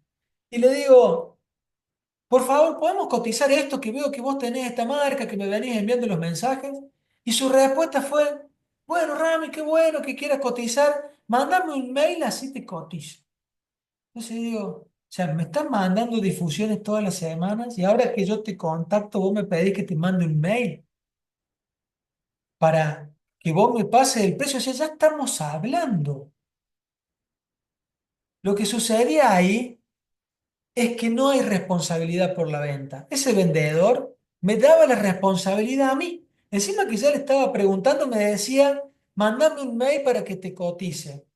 Y le digo, por favor, ¿podemos cotizar esto que veo que vos tenés esta marca, que me venís enviando los mensajes? Y su respuesta fue, bueno, Rami, qué bueno que quieras cotizar, mándame un mail así te cotizo. Entonces digo, o sea, me están mandando difusiones todas las semanas y ahora que yo te contacto, vos me pedís que te mande un mail para que vos me pases el precio. O sea, ya estamos hablando. Lo que sucedía ahí es que no hay responsabilidad por la venta. Ese vendedor me daba la responsabilidad a mí. Encima que ya le estaba preguntando, me decía, mandame un mail para que te cotice.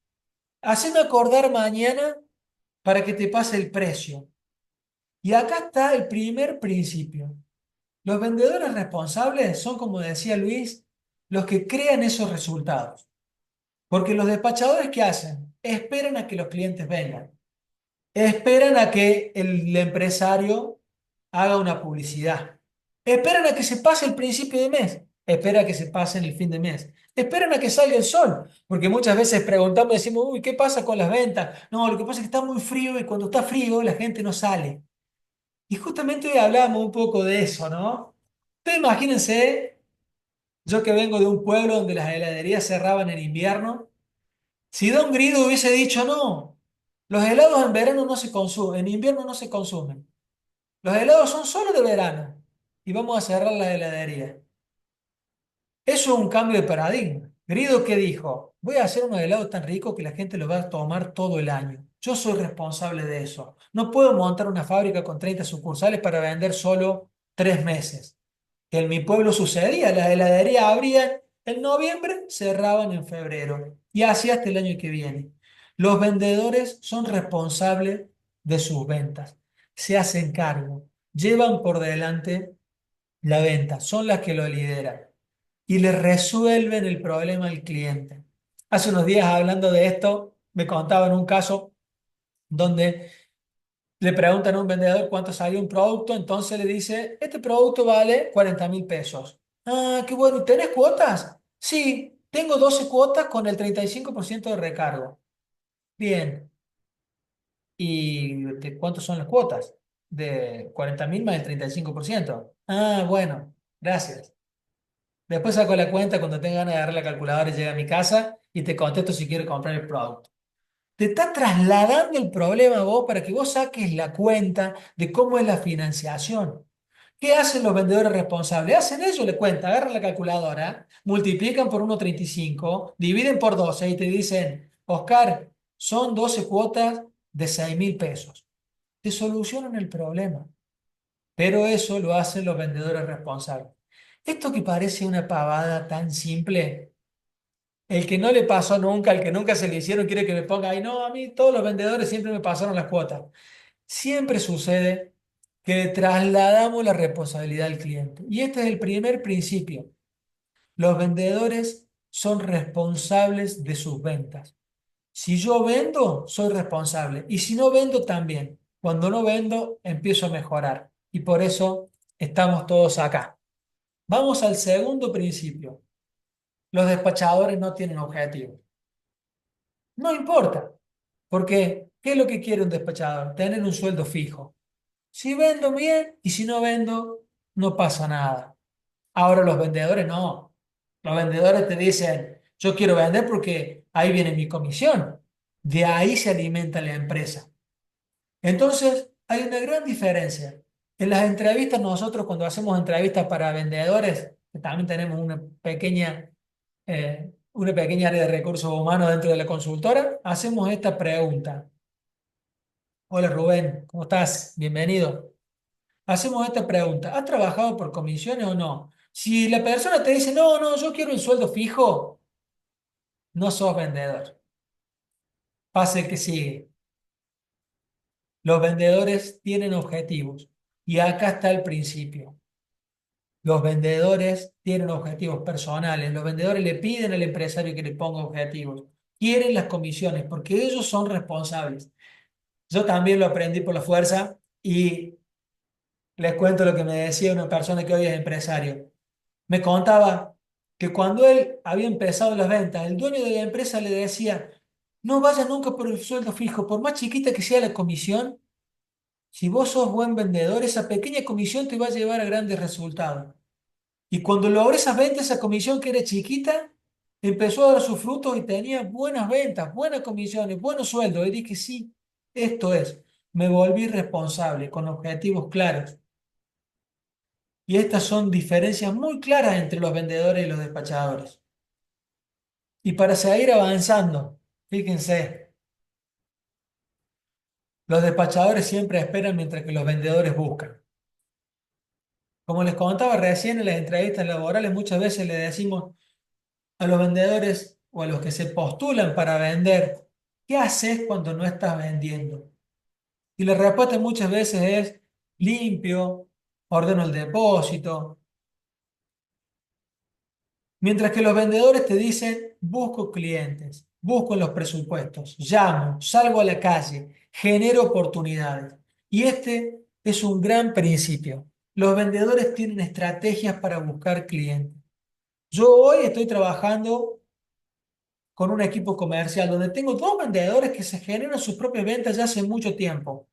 Haceme acordar mañana para que te pase el precio. Y acá está el primer principio. Los vendedores responsables son, como decía Luis, los que crean esos resultados. Porque los despachadores, ¿qué hacen? Esperan a que los clientes vengan. Esperan a que el empresario haga una publicidad. Esperan a que se pase el principio de mes. Esperan a que se pase en el fin de mes. Esperan a que salga el sol. Porque muchas veces preguntamos y decimos, uy, ¿qué pasa con las ventas? No, lo que pasa es que está muy frío y cuando está frío la gente no sale. Y justamente hoy hablábamos un poco de eso, ¿no? Ustedes imagínense, yo que vengo de un pueblo donde las heladerías cerraban en invierno, si Don Grido hubiese dicho, no, los helados en verano no se consumen, en invierno no se consumen, los helados son solo de verano y vamos a cerrar la heladería. Eso es un cambio de paradigma. Grido que dijo, voy a hacer unos helados tan ricos que la gente los va a tomar todo el año. Yo soy responsable de eso. No puedo montar una fábrica con 30 sucursales para vender solo 3 meses. Que en mi pueblo sucedía, las heladerías abrían en noviembre, cerraban en febrero y así hasta el año que viene. Los vendedores son responsables de sus ventas, se hacen cargo, llevan por delante la venta, son las que lo lideran y le resuelven el problema al cliente. Hace unos días hablando de esto, me contaban un caso donde le preguntan a un vendedor cuánto salió un producto, entonces le dice, este producto vale 40.000 pesos. Ah, qué bueno, ¿y tenés cuotas? Sí, tengo 12 cuotas con el 35% de recargo. Bien, ¿y de cuántas son las cuotas? De 40.000 más el 35%. Ah, bueno, gracias. Después saco la cuenta cuando tenga ganas de agarrar la calculadora y llegue a mi casa y te contesto si quiero comprar el producto. Te está trasladando el problema a vos para que vos saques la cuenta de cómo es la financiación. ¿Qué hacen los vendedores responsables? Hacen eso, le cuentan, agarran la calculadora, multiplican por 1,35, dividen por 12 y te dicen, Oscar, son 12 cuotas de 6.000 pesos. Te solucionan el problema, pero eso lo hacen los vendedores responsables. Esto que parece una pavada tan simple, el que no le pasó nunca, el que nunca se le hicieron, quiere que me ponga ahí. No, a mí todos los vendedores siempre me pasaron las cuotas. Siempre sucede que trasladamos la responsabilidad al cliente. Y este es el primer principio. Los vendedores son responsables de sus ventas. Si yo vendo, soy responsable. Y si no vendo, también. Cuando no vendo, empiezo a mejorar. Y por eso estamos todos acá. Vamos al segundo principio. Los despachadores no tienen objetivo. No importa. Porque, ¿qué es lo que quiere un despachador? Tener un sueldo fijo. Si vendo bien y si no vendo, no pasa nada. Ahora los vendedores no. Los vendedores te dicen, yo quiero vender porque ahí viene mi comisión. De ahí se alimenta la empresa. Entonces, hay una gran diferencia. En las entrevistas, nosotros cuando hacemos entrevistas para vendedores, que también tenemos una pequeña área de recursos humanos dentro de la consultora, hacemos esta pregunta. Hola Rubén, ¿cómo estás? Bienvenido. Hacemos esta pregunta. ¿Has trabajado por comisiones o no? Si la persona te dice, no, no, yo quiero un sueldo fijo, no sos vendedor. Pase el que sigue. Los vendedores tienen objetivos. Y acá está el principio. Los vendedores tienen objetivos personales. Los vendedores le piden al empresario que le ponga objetivos. Quieren las comisiones porque ellos son responsables. Yo también lo aprendí por la fuerza y les cuento lo que me decía una persona que hoy es empresario. Me contaba que cuando él había empezado las ventas, el dueño de la empresa le decía, no vayas nunca por el sueldo fijo, por más chiquita que sea la comisión, si vos sos buen vendedor, esa pequeña comisión te va a llevar a grandes resultados. Y cuando logré esas ventas, esa comisión que era chiquita, empezó a dar sus frutos y tenía buenas ventas, buenas comisiones, buenos sueldos. Y dije, sí, esto es. Me volví responsable, con objetivos claros. Y estas son diferencias muy claras entre los vendedores y los despachadores. Y para seguir avanzando, fíjense, los despachadores siempre esperan mientras que los vendedores buscan. Como les contaba recién en las entrevistas laborales, muchas veces le decimos a los vendedores o a los que se postulan para vender, ¿qué haces cuando no estás vendiendo? Y la respuesta muchas veces es limpio, ordeno el depósito, mientras que los vendedores te dicen, busco clientes, busco en los presupuestos, llamo, salgo a la calle, genero oportunidades. Y este es un gran principio. Los vendedores tienen estrategias para buscar clientes. Yo hoy estoy trabajando con un equipo comercial donde tengo dos vendedores que se generan sus propias ventas ya hace mucho tiempo.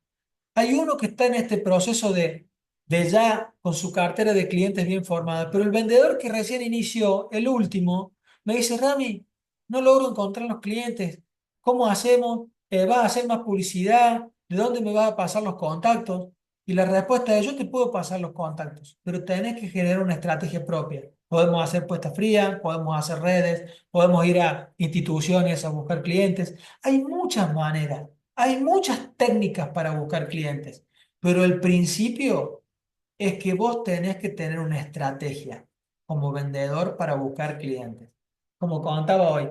Hay uno que está en este proceso de ya con su cartera de clientes bien formada, pero el vendedor que recién inició, el último, me dice, Rami, no logro encontrar los clientes. ¿Cómo hacemos? ¿Vas a hacer más publicidad? ¿De dónde me vas a pasar los contactos? Y la respuesta es, yo te puedo pasar los contactos, pero tenés que generar una estrategia propia. Podemos hacer puesta fría, podemos hacer redes, podemos ir a instituciones a buscar clientes. Hay muchas maneras. Hay muchas técnicas para buscar clientes, pero el principio es que vos tenés que tener una estrategia como vendedor para buscar clientes. Como contaba hoy,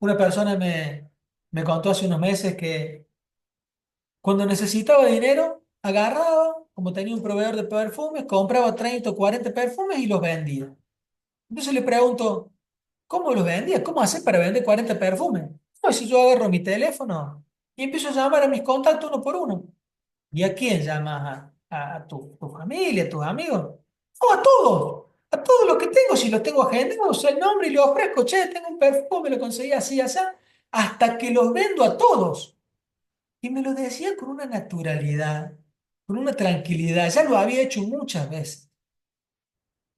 una persona me contó hace unos meses que cuando necesitaba dinero, agarraba, como tenía un proveedor de perfumes, compraba 30 o 40 perfumes y los vendía. Entonces le pregunto, ¿cómo los vendías? ¿Cómo haces para vender 40 perfumes? Pues si yo agarro mi teléfono y empiezo a llamar a mis contactos uno por uno. ¿Y a quién llamas? ¿A tu familia, a tus amigos? No, a todos los que tengo, si los tengo agendados, el nombre y le ofrezco, che, tengo un perfume, lo conseguí así, así, hasta que los vendo a todos. Y me lo decía con una naturalidad, con una tranquilidad, ya lo había hecho muchas veces.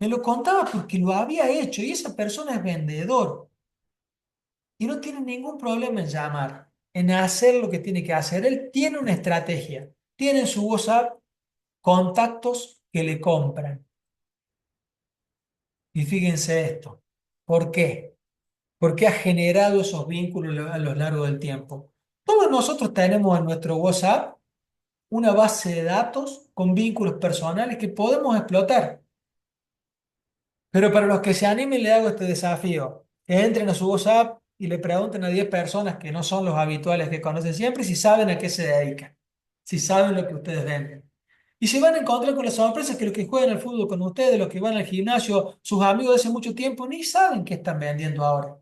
Me lo contaba porque lo había hecho y esa persona es vendedor y no tiene ningún problema en llamar, en hacer lo que tiene que hacer. Él tiene una estrategia, tiene en su WhatsApp contactos que le compran. Y fíjense esto, ¿por qué? Porque ha generado esos vínculos a lo largo del tiempo. Todos nosotros tenemos en nuestro WhatsApp una base de datos con vínculos personales que podemos explotar. Pero para los que se animen, le hago este desafío. Que entren a su WhatsApp y le pregunten a 10 personas que no son los habituales que conocen siempre si saben a qué se dedican, si saben lo que ustedes venden. Y se van a encontrar con la sorpresa que los que juegan al fútbol con ustedes, los que van al gimnasio, sus amigos de hace mucho tiempo, ni saben qué están vendiendo ahora.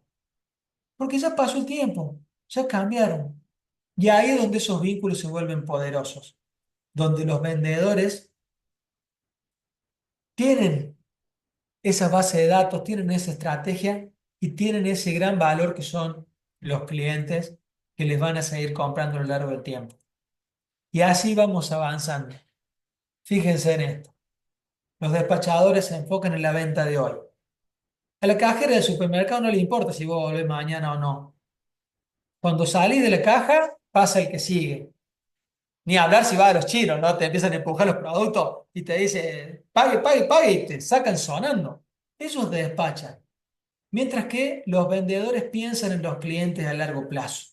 porque ya pasó el tiempo, ya cambiaron. Y ahí es donde esos vínculos se vuelven poderosos, donde los vendedores tienen esa base de datos, tienen esa estrategia y tienen ese gran valor que son los clientes que les van a seguir comprando a lo largo del tiempo. Y así vamos avanzando. Fíjense en esto. Los despachadores se enfocan en la venta de hoy. A la cajera del supermercado no le importa si vos volvés mañana o no. Cuando salís de la caja, pasa el que sigue. Ni hablar si va a los chinos, ¿no? Te empiezan a empujar los productos y te dicen, pague, pague, pague, y te sacan sonando. Ellos despachan. Mientras que los vendedores piensan en los clientes a largo plazo.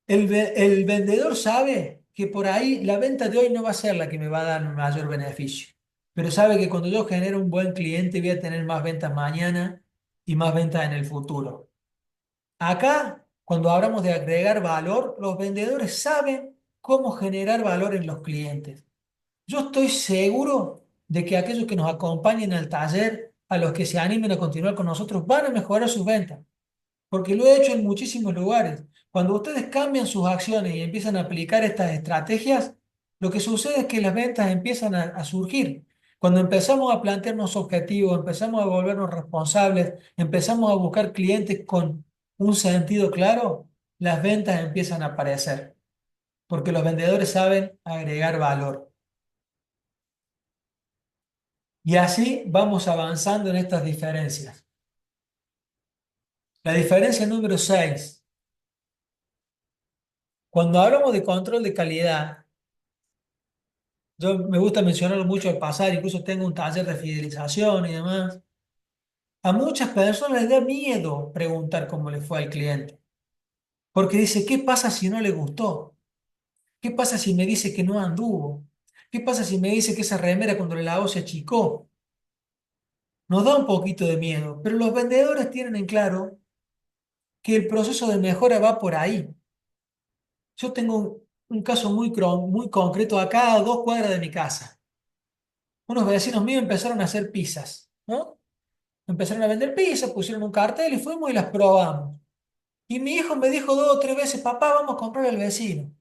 El vendedor sabe que por ahí la venta de hoy no va a ser la que me va a dar mayor beneficio, pero sabe que cuando yo genero un buen cliente voy a tener más ventas mañana y más ventas en el futuro. Acá, cuando hablamos de agregar valor, los vendedores saben cómo generar valor en los clientes. Yo estoy seguro de que aquellos que nos acompañen al taller, a los que se animen a continuar con nosotros, van a mejorar sus ventas porque lo he hecho en muchísimos lugares. Cuando ustedes cambian sus acciones y empiezan a aplicar estas estrategias, lo que sucede es que las ventas empiezan a surgir. Cuando empezamos a plantearnos objetivos, empezamos a volvernos responsables, empezamos a buscar clientes con un sentido claro, las ventas empiezan a aparecer, porque los vendedores saben agregar valor. Y así vamos avanzando en estas diferencias. La diferencia número 6. Cuando hablamos de control de calidad, yo me gusta mencionarlo mucho al pasar, incluso tengo un taller de fidelización y demás. A muchas personas les da miedo preguntar cómo le fue al cliente, porque dice, ¿qué pasa si no le gustó? ¿Qué pasa si me dice que no anduvo? ¿Qué pasa si me dice que esa remera cuando la lavó se achicó? Nos da un poquito de miedo, pero los vendedores tienen en claro que el proceso de mejora va por ahí. Yo tengo un caso muy concreto acá a 2 cuadras de mi casa. Unos vecinos míos empezaron a hacer pizzas, ¿no? Empezaron a vender pizzas, pusieron un cartel y fuimos y las probamos. Y mi hijo me dijo 2 o 3 veces, papá, vamos a comprar al vecino.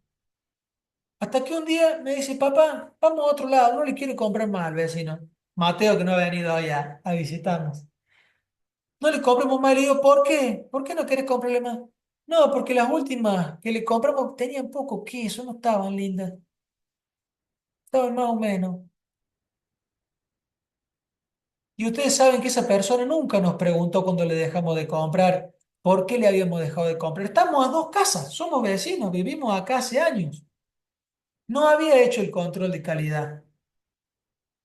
Hasta que un día me dice, papá, vamos a otro lado, no le quiero comprar más al vecino. Mateo, que no ha venido hoy a visitarnos. No le compremos más. Le digo, ¿por qué? ¿Por qué no querés comprarle más? No, porque las últimas que le compramos tenían poco queso, no estaban lindas. Estaban más o menos. Y ustedes saben que esa persona nunca nos preguntó cuando le dejamos de comprar por qué le habíamos dejado de comprar. Estamos a 2 casas, somos vecinos, vivimos acá hace años. No había hecho el control de calidad.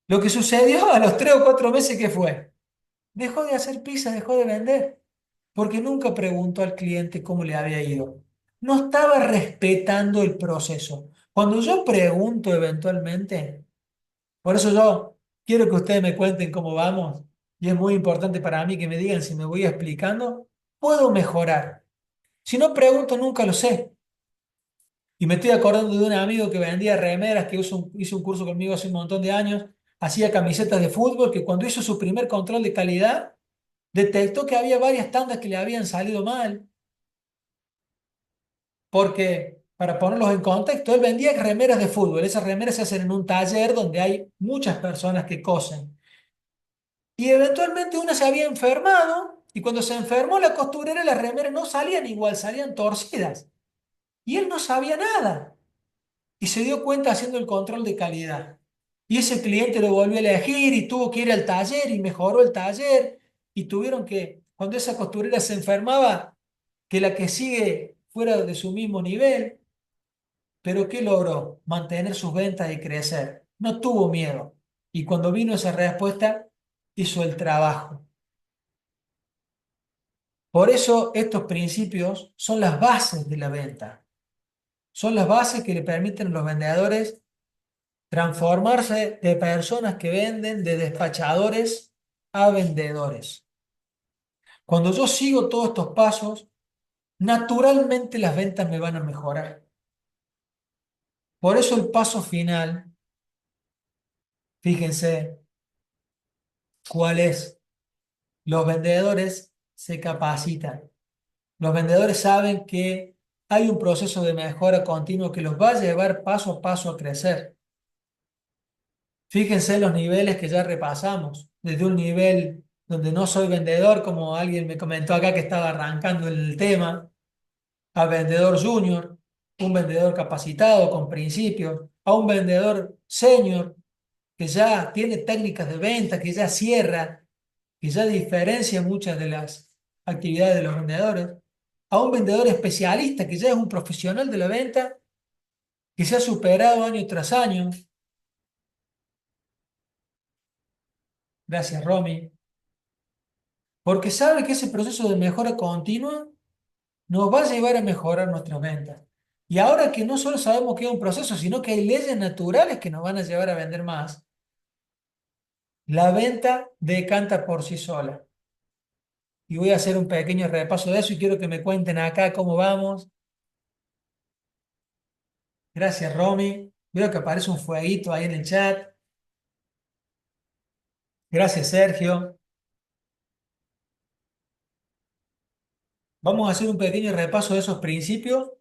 Lo que sucedió a los 3 o 4 meses que fue, dejó de hacer pizza, dejó de vender, porque nunca preguntó al cliente cómo le había ido. No estaba respetando el proceso. Cuando yo pregunto eventualmente, por eso yo quiero que ustedes me cuenten cómo vamos, y es muy importante para mí que me digan si me voy explicando, puedo mejorar. Si no pregunto, nunca lo sé. Y me estoy acordando de un amigo que vendía remeras, que hizo un curso conmigo hace un montón de años, hacía camisetas de fútbol, que cuando hizo su primer control de calidad, detectó que había varias tandas que le habían salido mal, porque, para ponerlos en contexto, él vendía remeras de fútbol. Esas remeras se hacen en un taller donde hay muchas personas que cosen. Y eventualmente una se había enfermado y cuando se enfermó la costurera, las remeras no salían igual, salían torcidas. Y él no sabía nada y se dio cuenta haciendo el control de calidad. Y ese cliente lo volvió a elegir y tuvo que ir al taller y mejoró el taller y tuvieron que, cuando esa costurera se enfermaba, que la que sigue fuera de su mismo nivel. Pero ¿qué logró? Mantener sus ventas y crecer. No tuvo miedo. Y cuando vino esa respuesta, hizo el trabajo. Por eso estos principios son las bases de la venta. Son las bases que le permiten a los vendedores transformarse de personas que venden, de despachadores a vendedores. Cuando yo sigo todos estos pasos, naturalmente las ventas me van a mejorar. Por eso el paso final, fíjense cuál es. Los vendedores se capacitan. Los vendedores saben que hay un proceso de mejora continuo que los va a llevar paso a paso a crecer. Fíjense los niveles que ya repasamos, desde un nivel donde no soy vendedor, como alguien me comentó acá que estaba arrancando el tema, a vendedor junior, un vendedor capacitado con principios, a un vendedor senior que ya tiene técnicas de venta, que ya cierra, que ya diferencia muchas de las actividades de los vendedores, a un vendedor especialista que ya es un profesional de la venta, que se ha superado año tras año. Gracias, Romy. Porque sabe que ese proceso de mejora continua nos va a llevar a mejorar nuestras ventas. Y ahora que no solo sabemos que es un proceso, sino que hay leyes naturales que nos van a llevar a vender más, la venta decanta por sí sola. Y voy a hacer un pequeño repaso de eso y quiero que me cuenten acá cómo vamos. Gracias, Romy. Veo que aparece un fueguito ahí en el chat. Gracias, Sergio. Vamos a hacer un pequeño repaso de esos principios,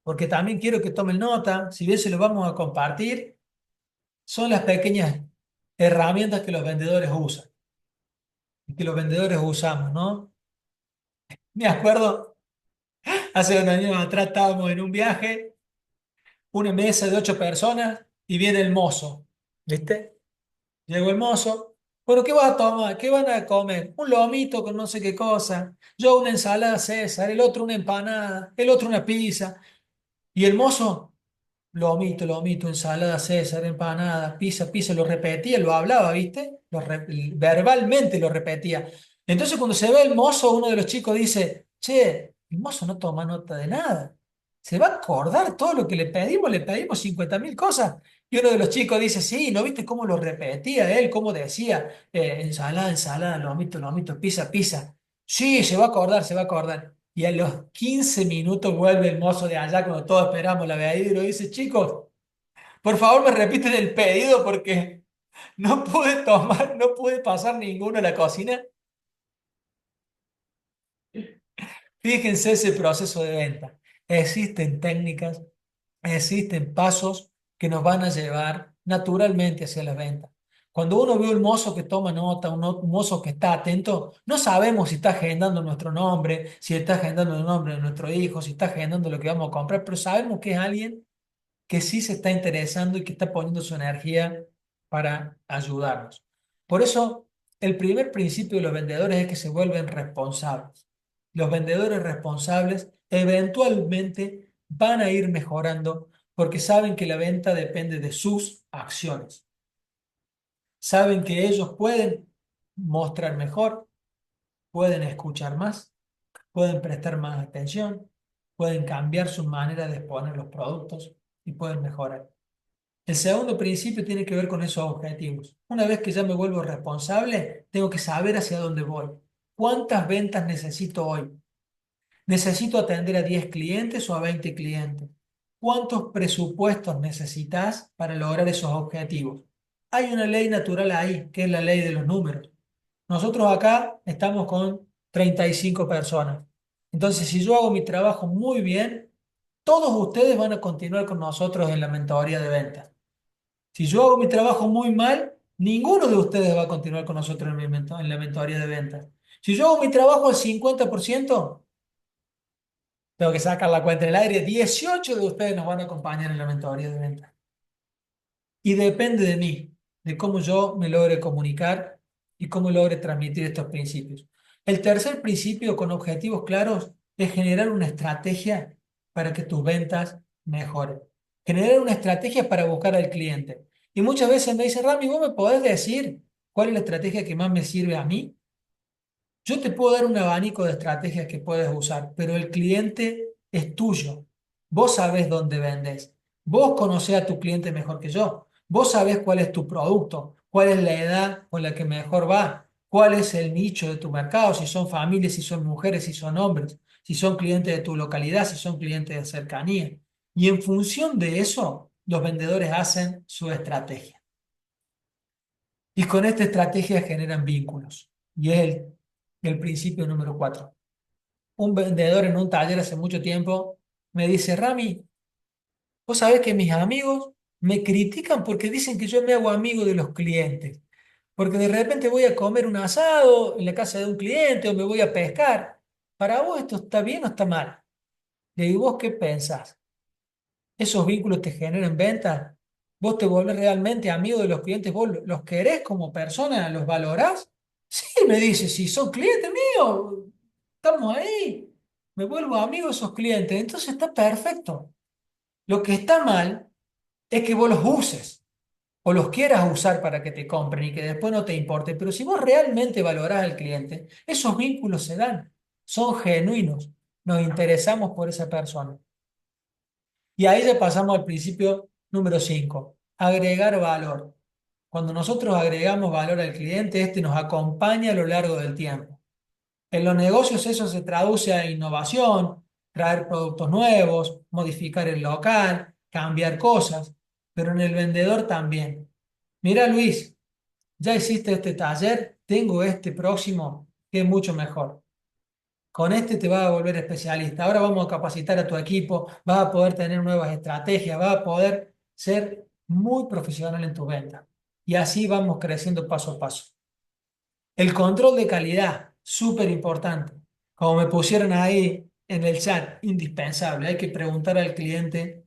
porque también quiero que tomen nota, si bien se los vamos a compartir, son las pequeñas herramientas que los vendedores usan y que los vendedores usamos, ¿no? Me acuerdo, hace unos años atrás estábamos en un viaje, una mesa de 8 personas y viene el mozo, ¿viste? Llegó el mozo. Bueno, ¿qué vas a tomar? ¿Qué van a comer? Un lomito con no sé qué cosa. Yo una ensalada César, el otro una empanada, el otro una pizza. Y el mozo, lomito, lomito, ensalada César, empanada, pizza, pizza, lo repetía, lo hablaba, ¿viste? Verbalmente lo repetía. Entonces cuando se ve el mozo, uno de los chicos dice, che, el mozo no toma nota de nada. Se va a acordar todo lo que le pedimos 50.000 cosas. Y uno de los chicos dice, sí, ¿no viste cómo lo repetía él? ¿Cómo decía? Ensalada, ensalada, lomito, lomito, pizza, pizza. Sí, se va a acordar, se va a acordar. Y a los 15 minutos vuelve el mozo de allá cuando todos esperamos la bebida y lo dice, chicos, por favor me repiten el pedido porque no pude tomar, no pude pasar ninguno a la cocina. Fíjense ese proceso de venta. Existen técnicas, existen pasos que nos van a llevar naturalmente hacia la venta. Cuando uno ve un mozo que toma nota, un mozo que está atento, no sabemos si está agendando nuestro nombre, si está agendando el nombre de nuestro hijo, si está agendando lo que vamos a comprar, pero sabemos que es alguien que sí se está interesando y que está poniendo su energía para ayudarnos. Por eso, el primer principio de los vendedores es que se vuelven responsables. Los vendedores responsables eventualmente van a ir mejorando porque saben que la venta depende de sus acciones. Saben que ellos pueden mostrar mejor, pueden escuchar más, pueden prestar más atención, pueden cambiar su manera de exponer los productos y pueden mejorar. El segundo principio tiene que ver con esos objetivos. Una vez que ya me vuelvo responsable, tengo que saber hacia dónde voy. ¿Cuántas ventas necesito hoy? ¿Necesito atender a 10 clientes o a 20 clientes? ¿Cuántos presupuestos necesitas para lograr esos objetivos? Hay una ley natural ahí, que es la ley de los números. Nosotros acá estamos con 35 personas. Entonces, si yo hago mi trabajo muy bien, todos ustedes van a continuar con nosotros en la mentoría de ventas. Si yo hago mi trabajo muy mal, ninguno de ustedes va a continuar con nosotros en la mentoría de ventas. Si yo hago mi trabajo al 50%, tengo que sacar la cuenta en el aire, 18 de ustedes nos van a acompañar en la mentoría de ventas. Y depende de mí, de cómo yo me logre comunicar y cómo logre transmitir estos principios. El tercer principio con objetivos claros es generar una estrategia para que tus ventas mejoren. Generar una estrategia para buscar al cliente. Y muchas veces me dicen, Rami, ¿vos me podés decir cuál es la estrategia que más me sirve a mí? Yo te puedo dar un abanico de estrategias que puedes usar, pero el cliente es tuyo. Vos sabés dónde vendes. Vos conocés a tu cliente mejor que yo. Vos sabés cuál es tu producto, cuál es la edad con la que mejor va, cuál es el nicho de tu mercado, si son familias, si son mujeres, si son hombres, si son clientes de tu localidad, si son clientes de cercanía. Y en función de eso, los vendedores hacen su estrategia. Y con esta estrategia generan vínculos. Y es el principio número 4. Un vendedor en un taller hace mucho tiempo me dice, Rami, vos sabés que mis amigos me critican porque dicen que yo me hago amigo de los clientes. Porque de repente voy a comer un asado en la casa de un cliente o me voy a pescar. ¿Para vos esto está bien o está mal? Le digo, ¿vos qué pensás? ¿Esos vínculos te generan ventas? ¿Vos te volvés realmente amigo de los clientes? ¿Vos los querés como persona? ¿Los valorás? Sí, me dice, si son clientes míos, estamos ahí. Me vuelvo amigo de esos clientes. Entonces está perfecto. Lo que está mal es que vos los uses o los quieras usar para que te compren y que después no te importe. Pero si vos realmente valorás al cliente, esos vínculos se dan, son genuinos, nos interesamos por esa persona. Y ahí ya pasamos al principio número 5, agregar valor. Cuando nosotros agregamos valor al cliente, este nos acompaña a lo largo del tiempo. En los negocios eso se traduce a innovación, traer productos nuevos, modificar el local, cambiar cosas, pero en el vendedor también. Mira, Luis, ya hiciste este taller, tengo este próximo que es mucho mejor. Con este te vas a volver especialista. Ahora vamos a capacitar a tu equipo, vas a poder tener nuevas estrategias, vas a poder ser muy profesional en tu venta. Y así vamos creciendo paso a paso. El control de calidad, súper importante. Como me pusieron ahí en el chat, indispensable. Hay que preguntar al cliente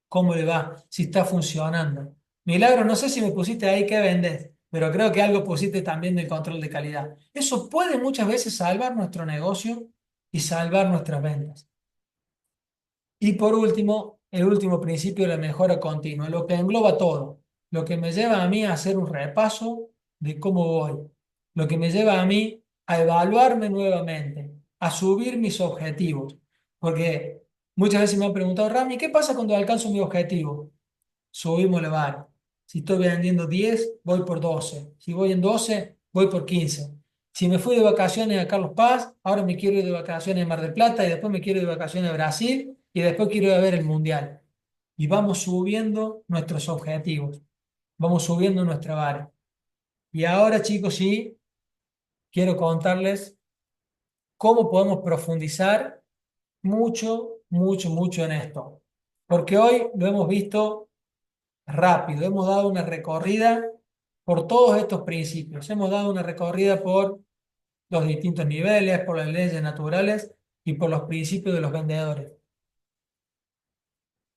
cómo le va, si está funcionando. Milagro, no sé si me pusiste ahí qué vendes, pero creo que algo pusiste también del control de calidad. Eso puede muchas veces salvar nuestro negocio y salvar nuestras ventas. Y por último, el último principio, la mejora continua, lo que engloba todo, lo que me lleva a mí a hacer un repaso de cómo voy, lo que me lleva a mí a evaluarme nuevamente, a subir mis objetivos, porque muchas veces me han preguntado, Rami, ¿qué pasa cuando alcanzo mi objetivo? Subimos la vara. Si estoy vendiendo 10 voy por 12. Si voy en 12 voy por 15. Si me fui de vacaciones a Carlos Paz, ahora me quiero ir de vacaciones a Mar del Plata y después me quiero ir de vacaciones a Brasil y después quiero ir a ver el Mundial. Y vamos subiendo nuestros objetivos, vamos subiendo nuestra vara. Y ahora, chicos, sí, quiero contarles cómo podemos profundizar mucho, mucho, mucho en esto. Porque hoy lo hemos visto rápido. Hemos dado una recorrida por todos estos principios. Hemos dado una recorrida por los distintos niveles, por las leyes naturales y por los principios de los vendedores.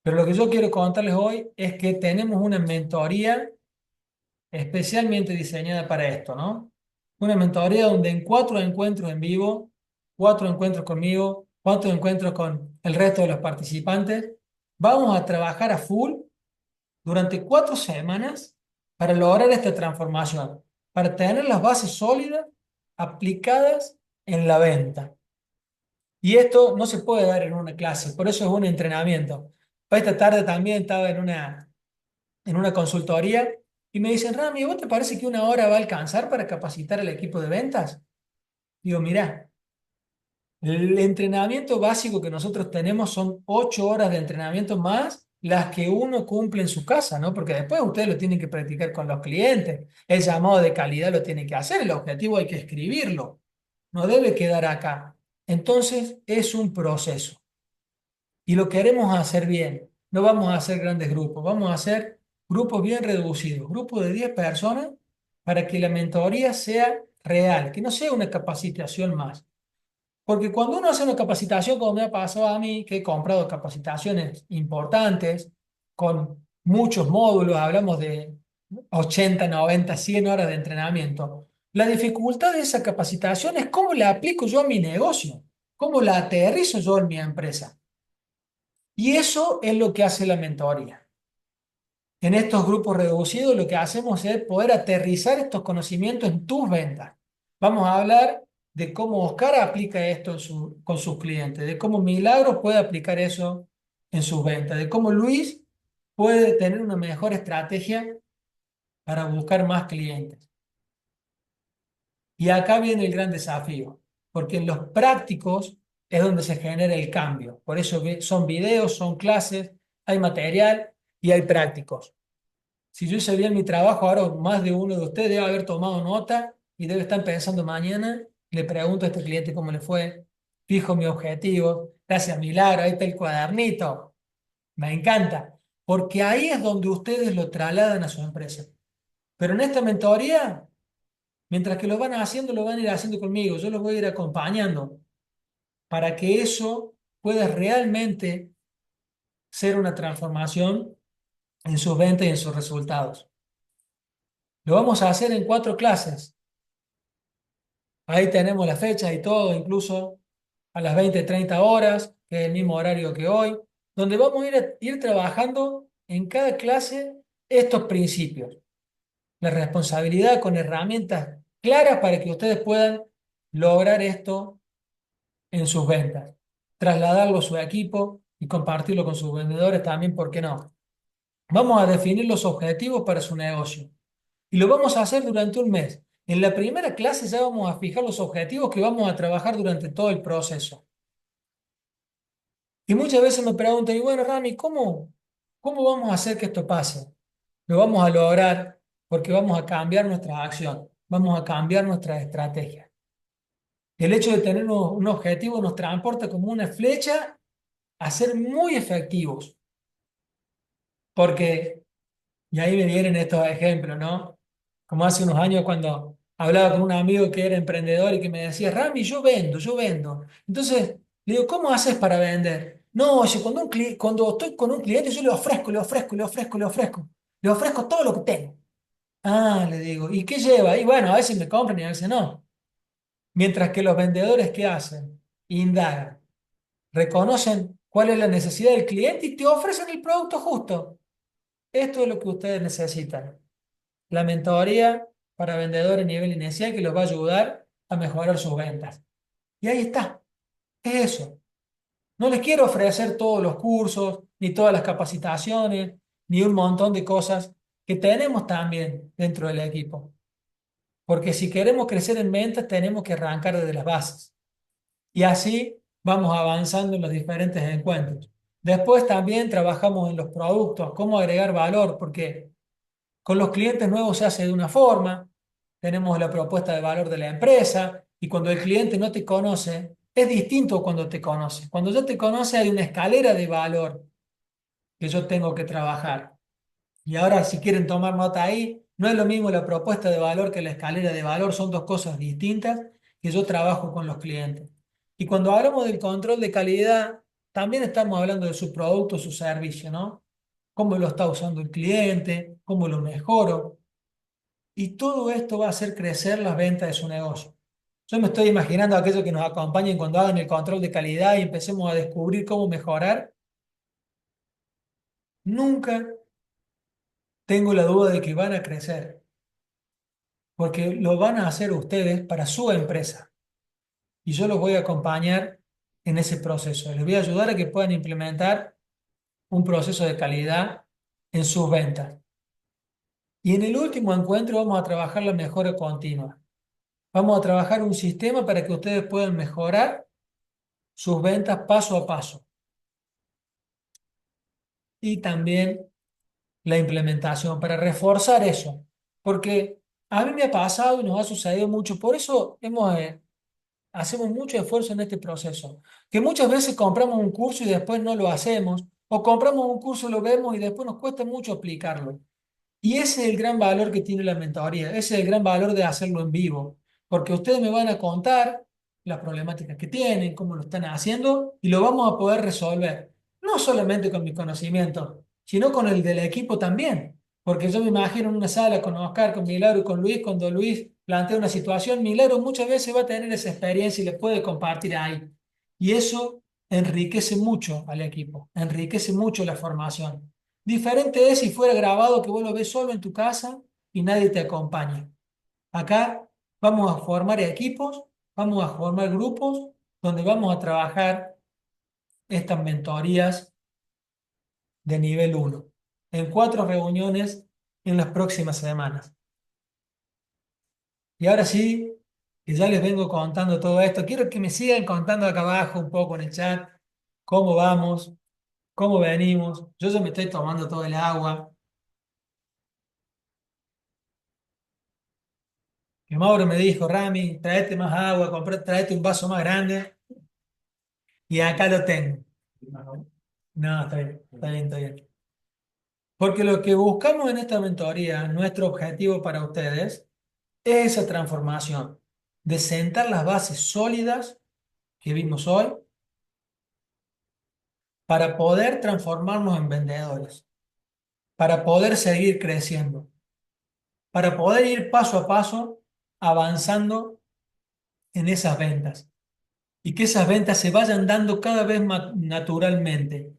Pero lo que yo quiero contarles hoy es que tenemos una mentoría especialmente diseñada para esto, ¿no? Una mentoría donde en 4 encuentros en vivo, 4 encuentros conmigo, 4 encuentros con el resto de los participantes, vamos a trabajar a full durante 4 semanas para lograr esta transformación, para tener las bases sólidas aplicadas en la venta. Y esto no se puede dar en una clase, por eso es un entrenamiento. Esta tarde también estaba en una consultoría y me dicen, Rami, ¿vos te parece que 1 hora va a alcanzar para capacitar al equipo de ventas? Digo, mirá, el entrenamiento básico que nosotros tenemos son 8 horas de entrenamiento más las que uno cumple en su casa, ¿no? Porque después ustedes lo tienen que practicar con los clientes. El llamado de calidad lo tienen que hacer, el objetivo hay que escribirlo, no debe quedar acá. Entonces es un proceso y lo queremos hacer bien. No vamos a hacer grandes grupos, vamos a hacer grupos bien reducidos, grupos de 10 personas para que la mentoría sea real, que no sea una capacitación más. Porque cuando uno hace una capacitación, como me ha pasado a mí, que he comprado capacitaciones importantes, con muchos módulos, hablamos de 80, 90, 100 horas de entrenamiento, la dificultad de esa capacitación es cómo la aplico yo a mi negocio, cómo la aterrizo yo en mi empresa. Y eso es lo que hace la mentoría. En estos grupos reducidos lo que hacemos es poder aterrizar estos conocimientos en tus ventas. Vamos a hablar de cómo Oscar aplica esto con sus clientes, de cómo Milagros puede aplicar eso en sus ventas, de cómo Luis puede tener una mejor estrategia para buscar más clientes. Y acá viene el gran desafío, porque en los prácticos es donde se genera el cambio. Por eso son videos, son clases, hay material y hay prácticos. Si yo hice bien mi trabajo, ahora más de uno de ustedes debe haber tomado nota y debe estar pensando mañana le pregunto a este cliente cómo le fue, fijo mi objetivo, gracias milagro, ahí está el cuadernito, me encanta, porque ahí es donde ustedes lo trasladan a su empresa. Pero en esta mentoría, mientras que lo van haciendo, lo van a ir haciendo conmigo, yo los voy a ir acompañando para que eso pueda realmente ser una transformación en sus ventas y en sus resultados. Lo vamos a hacer en 4 clases. Ahí tenemos las fechas y todo, incluso a las 20:30 horas, que es el mismo horario que hoy, donde vamos a ir trabajando en cada clase estos principios. La responsabilidad con herramientas claras para que ustedes puedan lograr esto en sus ventas, trasladarlo a su equipo y compartirlo con sus vendedores también, ¿por qué no? Vamos a definir los objetivos para su negocio y lo vamos a hacer durante un mes. En la primera clase ya vamos a fijar los objetivos que vamos a trabajar durante todo el proceso. Y muchas veces me preguntan, y bueno, Rami, ¿cómo vamos a hacer que esto pase? Lo vamos a lograr porque vamos a cambiar nuestra acción, vamos a cambiar nuestra estrategia. El hecho de tener un objetivo nos transporta como una flecha a ser muy efectivos, porque, y ahí me vienen estos ejemplos, ¿no? Como hace unos años cuando hablaba con un amigo que era emprendedor y que me decía, Rami, yo vendo, yo vendo. Entonces, le digo, ¿cómo haces para vender? No, oye, cuando estoy con un cliente, yo le ofrezco, le ofrezco, le ofrezco, le ofrezco. Le ofrezco todo lo que tengo. Ah, le digo, ¿y qué lleva? Y bueno, a veces me compran y a veces no. Mientras que los vendedores, ¿qué hacen? Indagan, reconocen cuál es la necesidad del cliente y te ofrecen el producto justo. Esto es lo que ustedes necesitan. La mentoría para vendedores a nivel inicial que los va a ayudar a mejorar sus ventas. Y ahí está, es eso. No les quiero ofrecer todos los cursos, ni todas las capacitaciones, ni un montón de cosas que tenemos también dentro del equipo. Porque si queremos crecer en ventas, tenemos que arrancar desde las bases. Y así vamos avanzando en los diferentes encuentros. Después también trabajamos en los productos, cómo agregar valor, porque con los clientes nuevos se hace de una forma, tenemos la propuesta de valor de la empresa y cuando el cliente no te conoce, es distinto cuando te conoce. Cuando yo te conoce hay una escalera de valor que yo tengo que trabajar. Y ahora si quieren tomar nota ahí, no es lo mismo la propuesta de valor que la escalera de valor, son dos cosas distintas que yo trabajo con los clientes. Y cuando hablamos del control de calidad, también estamos hablando de su producto, su servicio, ¿no? Cómo lo está usando el cliente, cómo lo mejoro. Y todo esto va a hacer crecer las ventas de su negocio. Yo me estoy imaginando a aquellos que nos acompañen cuando hagan el control de calidad y empecemos a descubrir cómo mejorar. Nunca tengo la duda de que van a crecer, porque lo van a hacer ustedes para su empresa. Y yo los voy a acompañar en ese proceso. Les voy a ayudar a que puedan implementar un proceso de calidad en sus ventas. Y en el último encuentro vamos a trabajar la mejora continua. Vamos a trabajar un sistema para que ustedes puedan mejorar sus ventas paso a paso y también la implementación para reforzar eso. Porque a mí me ha pasado y nos ha sucedido mucho, por eso hacemos mucho esfuerzo en este proceso, que muchas veces compramos un curso y después no lo hacemos, o compramos un curso, lo vemos y después nos cuesta mucho aplicarlo. Y ese es el gran valor que tiene la mentoría, ese es el gran valor de hacerlo en vivo, porque ustedes me van a contar las problemáticas que tienen, cómo lo están haciendo y lo vamos a poder resolver, no solamente con mi conocimiento, sino con el del equipo también, porque yo me imagino en una sala con Oscar, con Milagro y con Luis, cuando Luis plantea una situación, Milagro muchas veces va a tener esa experiencia y le puede compartir ahí. Y eso enriquece mucho al equipo, enriquece mucho la formación. Diferente es si fuera grabado que vos lo ves solo en tu casa y nadie te acompaña. Acá vamos a formar equipos, vamos a formar grupos donde vamos a trabajar estas mentorías de nivel uno en 4 reuniones en las próximas semanas. Y ahora sí, que ya les vengo contando todo esto, quiero que me sigan contando acá abajo un poco en el chat cómo vamos, cómo venimos. Yo ya me estoy tomando todo el agua. que Mauro me dijo, Rami, tráete más agua, tráete un vaso más grande, y acá lo tengo. No, está bien, está bien, está bien. Porque lo que buscamos en esta mentoría, nuestro objetivo para ustedes, es esa transformación, de sentar las bases sólidas que vimos hoy para poder transformarnos en vendedores, para poder seguir creciendo, para poder ir paso a paso avanzando en esas ventas y que esas ventas se vayan dando cada vez más naturalmente,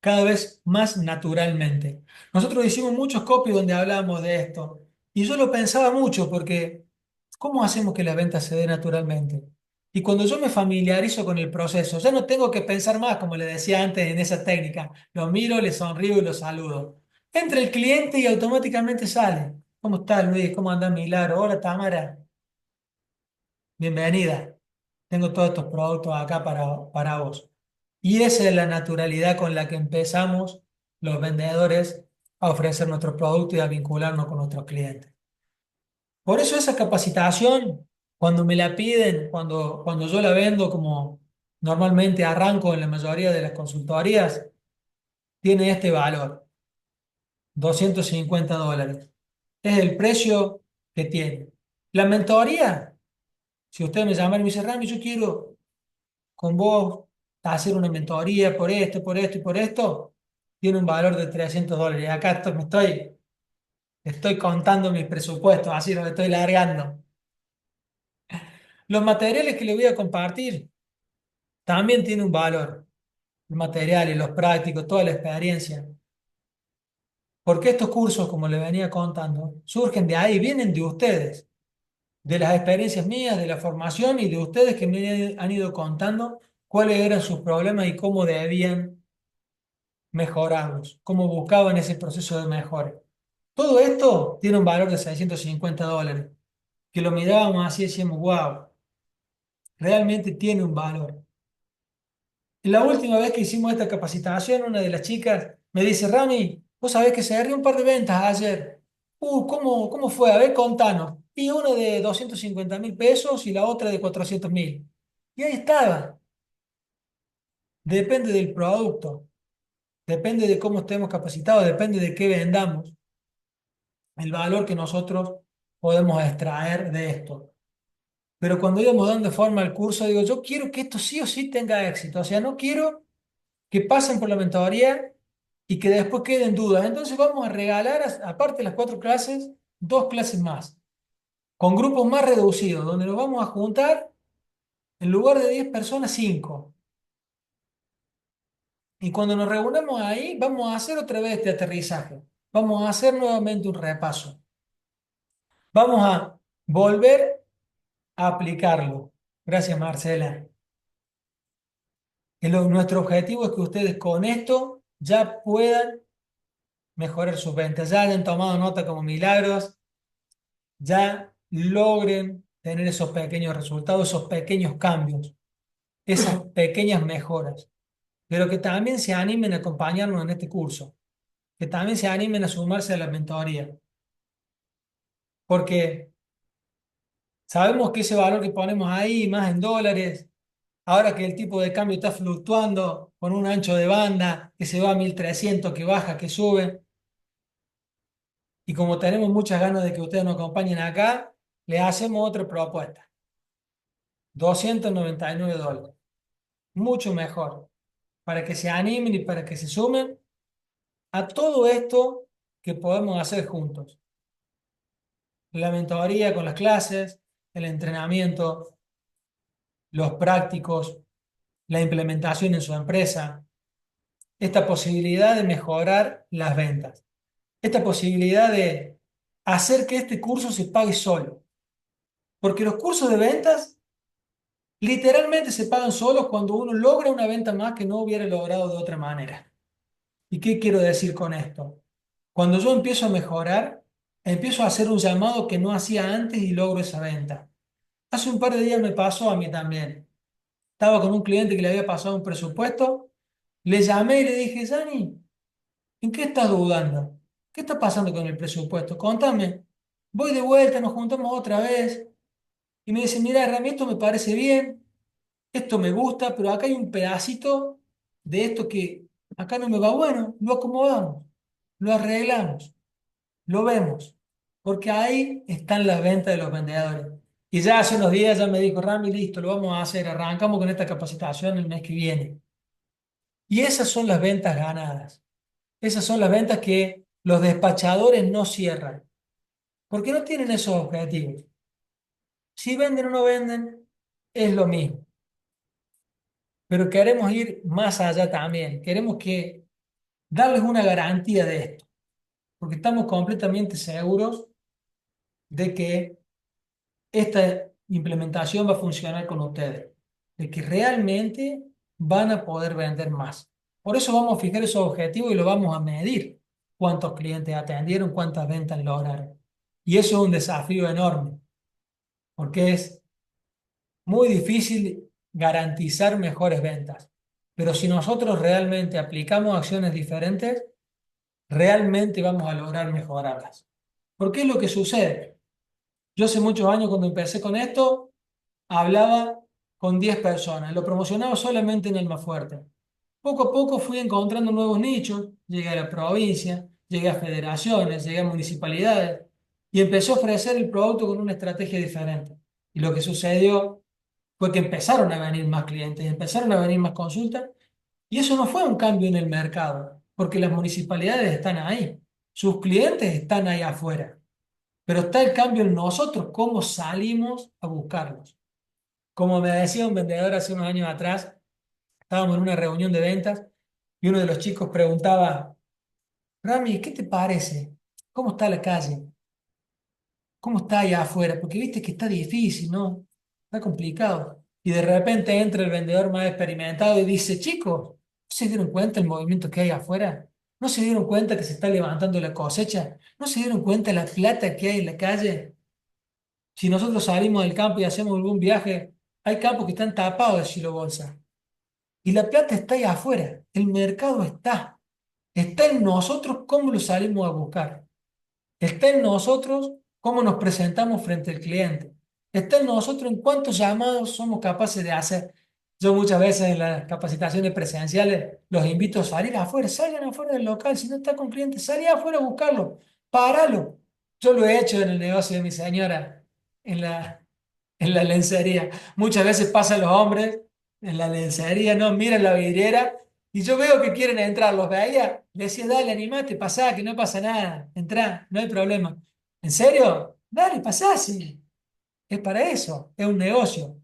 cada vez más naturalmente. Nosotros hicimos muchos copies donde hablábamos de esto y yo lo pensaba mucho porque ¿cómo hacemos que las ventas se den naturalmente? Y cuando yo me familiarizo con el proceso, ya no tengo que pensar más, como le decía antes en esa técnica. Lo miro, le sonrío y lo saludo. Entra el cliente y automáticamente sale. ¿Cómo estás, Luis? ¿Cómo andás, Milagro? Hola, Tamara. Bienvenida. Tengo todos estos productos acá para vos. Y esa es la naturalidad con la que empezamos los vendedores a ofrecer nuestros productos y a vincularnos con nuestros clientes. Por eso esa capacitación, cuando me la piden, cuando yo la vendo, como normalmente arranco en la mayoría de las consultorías, tiene este valor, $250. Es el precio que tiene. La mentoría, si usted me llama y me dice, Rami, yo quiero con vos hacer una mentoría por esto y por esto, tiene un valor de $300. Y acá estoy contando mis presupuestos, así los estoy largando. Los materiales que le voy a compartir también tienen un valor. Los materiales, los prácticos, toda la experiencia. Porque estos cursos, como le venía contando, surgen de ahí, vienen de ustedes, de las experiencias mías, de la formación y de ustedes que me han ido contando cuáles eran sus problemas y cómo debían mejorarlos, cómo buscaban ese proceso de mejora. Todo esto tiene un valor de $650, que lo mirábamos así y decíamos, wow, realmente tiene un valor. Y la última vez que hicimos esta capacitación, una de las chicas me dice, Rami, vos sabés que se abrió un par de ventas ayer. ¿Cómo fue? A ver, contanos. Y una de 250.000 pesos y la otra de 400.000. Y ahí estaba. Depende del producto, depende de cómo estemos capacitados, depende de qué vendamos, el valor que nosotros podemos extraer de esto. Pero cuando íbamos dando forma al curso, digo, yo quiero que esto sí o sí tenga éxito. O sea, no quiero que pasen por la mentoría y que después queden dudas. Entonces vamos a regalar, aparte de las 4 clases, 2 clases más, con grupos más reducidos, donde nos vamos a juntar, en lugar de 10 personas, 5. Y cuando nos reunamos ahí, vamos a hacer otra vez este aterrizaje. Vamos a hacer nuevamente un repaso. Vamos a volver a aplicarlo. Gracias, Marcela. Nuestro objetivo es que ustedes con esto ya puedan mejorar sus ventas, ya hayan tomado nota como milagros, ya logren tener esos pequeños resultados, esos pequeños cambios, esas pequeñas mejoras, pero que también se animen a acompañarnos en este curso, que también se animen a sumarse a la mentoría, porque sabemos que ese valor que ponemos ahí, más en dólares, ahora que el tipo de cambio está fluctuando con un ancho de banda que se va a 1.300, que baja, que sube, y como tenemos muchas ganas de que ustedes nos acompañen acá, les hacemos otra propuesta. $299. Mucho mejor. Para que se animen y para que se sumen a todo esto que podemos hacer juntos. La mentoría con las clases, el entrenamiento, los prácticos, la implementación en su empresa, esta posibilidad de mejorar las ventas, esta posibilidad de hacer que este curso se pague solo. Porque los cursos de ventas literalmente se pagan solos cuando uno logra una venta más que no hubiera logrado de otra manera. ¿Y qué quiero decir con esto? Cuando yo empiezo a mejorar, empiezo a hacer un llamado que no hacía antes y logro esa venta. Hace un par de días me pasó a mí también. Estaba con un cliente que le había pasado un presupuesto, le llamé y le dije, Dani, ¿en qué estás dudando? ¿Qué está pasando con el presupuesto? Contame. Voy de vuelta, nos juntamos otra vez y me dice, mira, Rami, esto me parece bien, esto me gusta, pero acá hay un pedacito de esto que acá no me va bueno, lo acomodamos, lo arreglamos, lo vemos, porque ahí están las ventas de los vendedores. Y ya hace unos días ya me dijo, Rami, listo, lo vamos a hacer, arrancamos con esta capacitación el mes que viene. Y esas son las ventas ganadas. Esas son las ventas que los despachadores no cierran, porque no tienen esos objetivos. Si venden o no venden, es lo mismo. Pero queremos ir más allá también. Queremos que darles una garantía de esto, porque estamos completamente seguros de que esta implementación va a funcionar con ustedes, de que realmente van a poder vender más. Por eso vamos a fijar esos objetivos y lo vamos a medir. Cuántos clientes atendieron, cuántas ventas lograron. Y eso es un desafío enorme, porque es muy difícil garantizar mejores ventas. Pero si nosotros realmente aplicamos acciones diferentes, realmente vamos a lograr mejorarlas. ¿Por qué es lo que sucede? Yo hace muchos años cuando empecé con esto, hablaba con 10 personas, lo promocionaba solamente en Almafuerte. Poco a poco fui encontrando nuevos nichos, llegué a la provincia, llegué a federaciones, llegué a municipalidades y empecé a ofrecer el producto con una estrategia diferente. Y lo que sucedió fue que empezaron a venir más clientes, empezaron a venir más consultas y eso no fue un cambio en el mercado, porque las municipalidades están ahí, sus clientes están ahí afuera, pero está el cambio en nosotros, cómo salimos a buscarlos. Como me decía un vendedor hace unos años atrás, estábamos en una reunión de ventas y uno de los chicos preguntaba, Rami, ¿qué te parece? ¿Cómo está la calle? ¿Cómo está allá afuera? Porque viste que está difícil, ¿no? Está complicado. Y de repente entra el vendedor más experimentado y dice, chicos, ¿no se dieron cuenta el movimiento que hay afuera? ¿No se dieron cuenta que se está levantando la cosecha? ¿No se dieron cuenta la plata que hay en la calle? Si nosotros salimos del campo y hacemos algún viaje, hay campos que están tapados de silo bolsa. Y la plata está ahí afuera. El mercado está. Está en nosotros cómo lo salimos a buscar. Está en nosotros cómo nos presentamos frente al cliente. Está en nosotros en cuántos llamados somos capaces de hacer. Yo muchas veces en las capacitaciones presenciales los invito a salir afuera, salgan afuera del local, si no está con clientes, salí afuera a buscarlo, páralo. Yo lo he hecho en el negocio de mi señora, en la lencería. Muchas veces pasan los hombres en la lencería, no, miran la vidriera y yo veo que quieren entrar, los veía, le decía, dale, animate, pasá, que no pasa nada, entrá, no hay problema. ¿En serio? Dale, pasá, sí. Es para eso, es un negocio.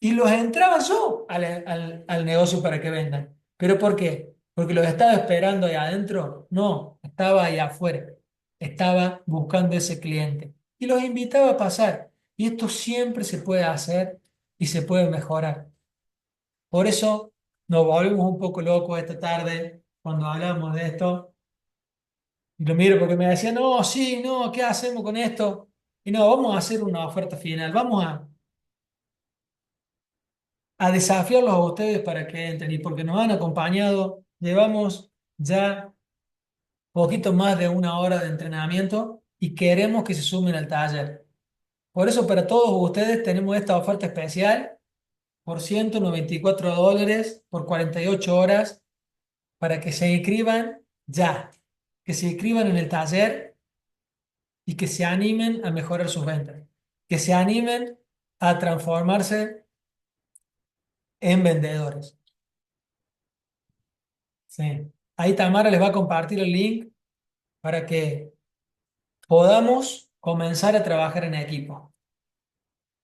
Y los entraba yo al negocio para que vendan. ¿Pero por qué? Porque los estaba esperando ahí adentro. No, estaba ahí afuera. Estaba buscando ese cliente. Y los invitaba a pasar. Y esto siempre se puede hacer y se puede mejorar. Por eso nos volvimos un poco locos esta tarde cuando hablamos de esto. Y lo miro porque me decía, no, sí, no, ¿qué hacemos con esto? Y no, vamos a hacer una oferta final. Vamos a desafiarlos a ustedes para que entren. Y porque nos han acompañado, llevamos ya poquito más de una hora de entrenamiento y queremos que se sumen al taller. Por eso para todos ustedes tenemos esta oferta especial por $194 por 48 horas para que se inscriban ya, que se inscriban en el taller y que se animen a mejorar sus ventas, que se animen a transformarse en vendedores. Sí. Ahí Tamara les va a compartir el link para que podamos comenzar a trabajar en equipo.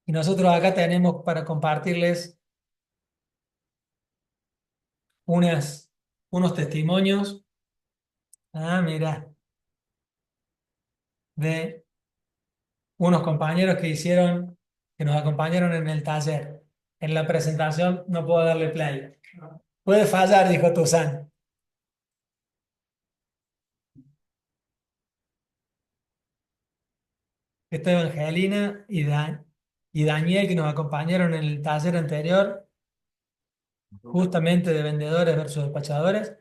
Y nosotros acá tenemos para compartirles unas, unos testimonios. Ah, mira, de unos compañeros que hicieron, que nos acompañaron en el taller. En la presentación no puedo darle play. Puede fallar, dijo Tuzán. Esta es Angelina y Daniel que nos acompañaron en el taller anterior, justamente de vendedores versus despachadores,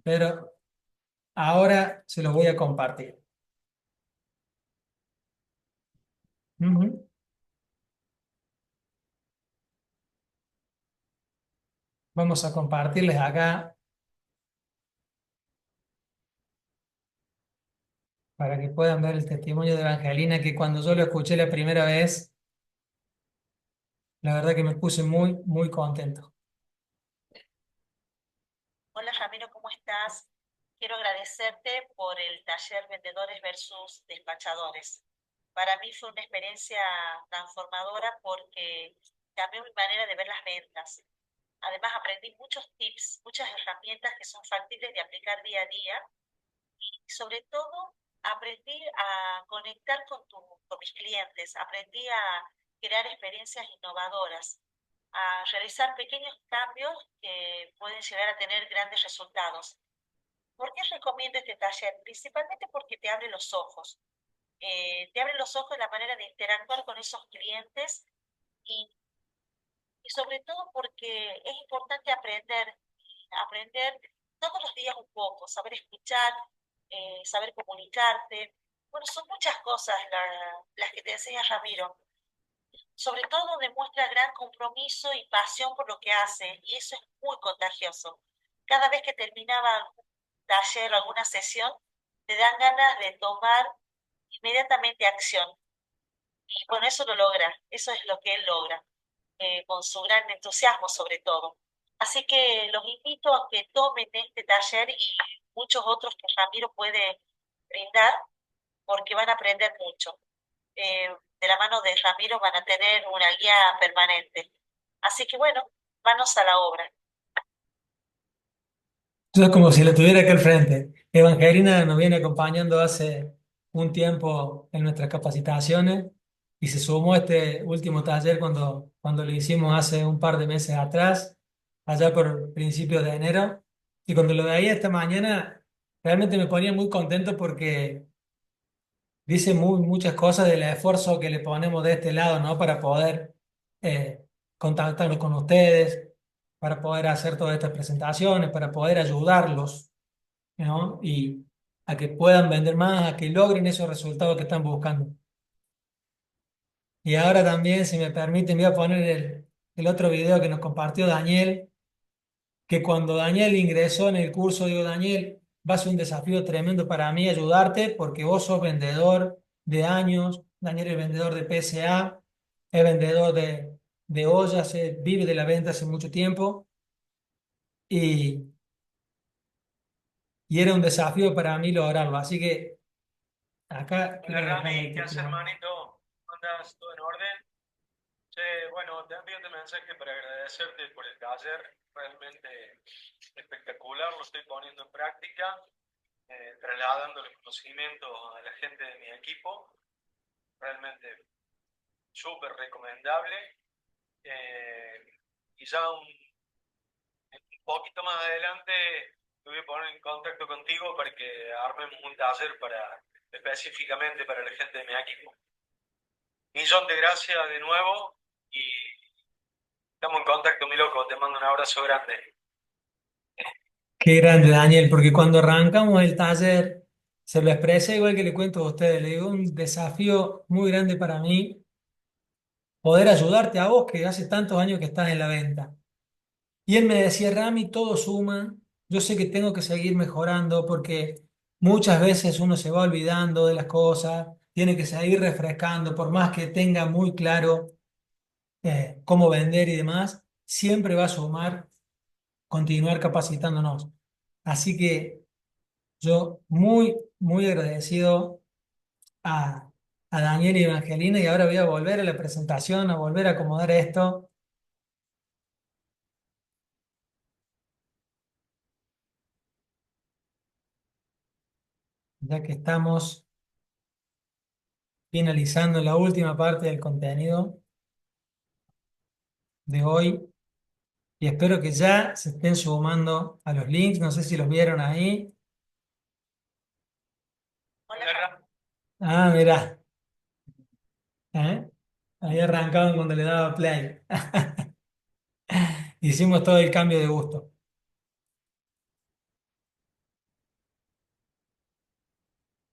pero ahora se los voy a compartir. Ujú. Vamos a compartirles acá para que puedan ver el testimonio de Evangelina, que cuando yo lo escuché la primera vez, la verdad que me puse muy, muy contento.
Hola Ramiro, ¿cómo estás? Quiero agradecerte por el taller Vendedores versus Despachadores. Para mí fue una experiencia transformadora porque cambió mi manera de ver las ventas. Además, aprendí muchos tips, muchas herramientas que son factibles de aplicar día a día y sobre todo aprendí a conectar con mis clientes, aprendí a crear experiencias innovadoras, a realizar pequeños cambios que pueden llegar a tener grandes resultados. ¿Por qué recomiendo este taller? Principalmente porque te abre los ojos. Te abre los ojos en la manera de interactuar con esos clientes y, y sobre todo porque es importante aprender todos los días un poco, saber escuchar, saber comunicarte. Bueno, son muchas cosas las que te enseña Ramiro. Sobre todo demuestra gran compromiso y pasión por lo que hace, y eso es muy contagioso. Cada vez que terminaba algún taller o alguna sesión, te dan ganas de tomar inmediatamente acción. Y bueno, eso lo logra, eso es lo que él logra, con su gran entusiasmo sobre todo. Así que los invito a que tomen este taller y muchos otros que Ramiro puede brindar, porque van a aprender mucho. De la mano de Ramiro van a tener una guía permanente. Así que bueno, manos a la obra.
Yo como si lo tuviera acá al frente. Evangelina nos viene acompañando hace un tiempo en nuestras capacitaciones y se sumó a este último taller cuando lo hicimos hace un par de meses atrás, allá por principios de enero. Y cuando lo veía esta mañana, realmente me ponía muy contento porque dice muchas cosas del esfuerzo que le ponemos de este lado, ¿no? Para poder eh, contactarnos con ustedes, para poder hacer todas estas presentaciones, para poder ayudarlos, ¿no? Y a que puedan vender más, a que logren esos resultados que están buscando. Y ahora también, si me permiten, voy a poner el otro video que nos compartió Daniel, que cuando Daniel ingresó en el curso, digo, Daniel, va a ser un desafío tremendo para mí ayudarte porque vos sos vendedor de años, Daniel es vendedor de PSA, es vendedor de ollas, vive de la venta hace mucho tiempo y, y era un desafío para mí lograrlo. Así que acá
Hola
quiero dejar
Rami,
el
¿qué haces
testimonio.
hermanito? ¿Cómo ¿Andas todo en orden? Che, bueno, te envío este mensaje para agradecerte por el taller, realmente espectacular, lo estoy poniendo en práctica, trasladando los conocimientos a la gente de mi equipo, realmente súper recomendable. eh, y ya un poquito más adelante me voy a poner en contacto contigo para que armemos un taller específicamente para la gente de mi equipo. Millón de gracias de nuevo y estamos en contacto, mi loco. Te mando un abrazo grande.
Qué grande, Daniel, porque cuando arrancamos el taller, se lo expresé igual que le cuento a ustedes, le digo, un desafío muy grande para mí poder ayudarte a vos que hace tantos años que estás en la venta. Y él me decía, Rami, todo suma, yo sé que tengo que seguir mejorando porque muchas veces uno se va olvidando de las cosas, tiene que seguir refrescando, por más que tenga muy claro cómo vender y demás, siempre va a sumar continuar capacitándonos. Así que yo muy, muy agradecido a, a Daniel y Evangelina y ahora voy a volver a la presentación, a volver a acomodar esto, ya que estamos finalizando la última parte del contenido de hoy y espero que ya se estén sumando a los links, no sé si los vieron ahí.
Hola,
Ah, mirá, ¿eh? Ahí arrancaban cuando le daba play. Hicimos todo el cambio de gusto.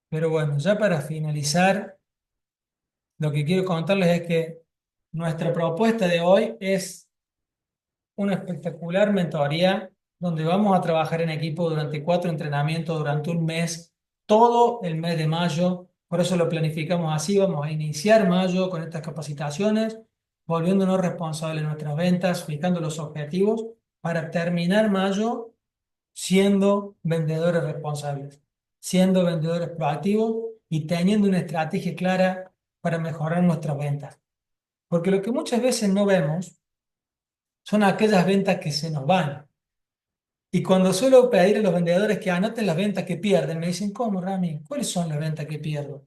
Pero bueno, ya para finalizar, lo que quiero contarles es que nuestra propuesta de hoy es una espectacular mentoría donde vamos a trabajar en equipo durante 4 entrenamientos durante un mes, todo el mes de mayo. Por eso lo planificamos así. Vamos a iniciar mayo con estas capacitaciones, volviéndonos responsables de nuestras ventas, fijando los objetivos para terminar mayo siendo vendedores responsables, siendo vendedores proactivos y teniendo una estrategia clara para mejorar nuestras ventas. Porque lo que muchas veces no vemos son aquellas ventas que se nos van. Y cuando suelo pedir a los vendedores que anoten las ventas que pierden, me dicen, ¿cómo, Rami? ¿Cuáles son las ventas que pierdo?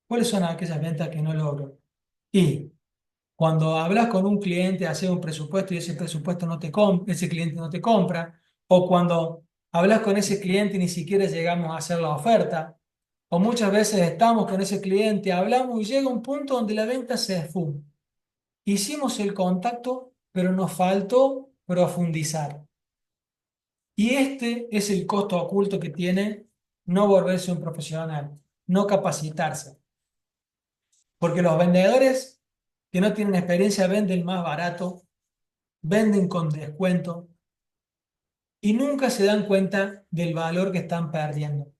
¿Cuáles son aquellas ventas que no logro? Y cuando hablas con un cliente, haces un presupuesto y ese presupuesto ese cliente no te compra, o cuando hablas con ese cliente y ni siquiera llegamos a hacer la oferta, o muchas veces estamos con ese cliente, hablamos y llega un punto donde la venta se esfuma. Hicimos el contacto, pero nos faltó profundizar. Y este es el costo oculto que tiene no volverse un profesional, no capacitarse. Porque los vendedores que no tienen experiencia venden más barato, venden con descuento y nunca se dan cuenta del valor que están perdiendo.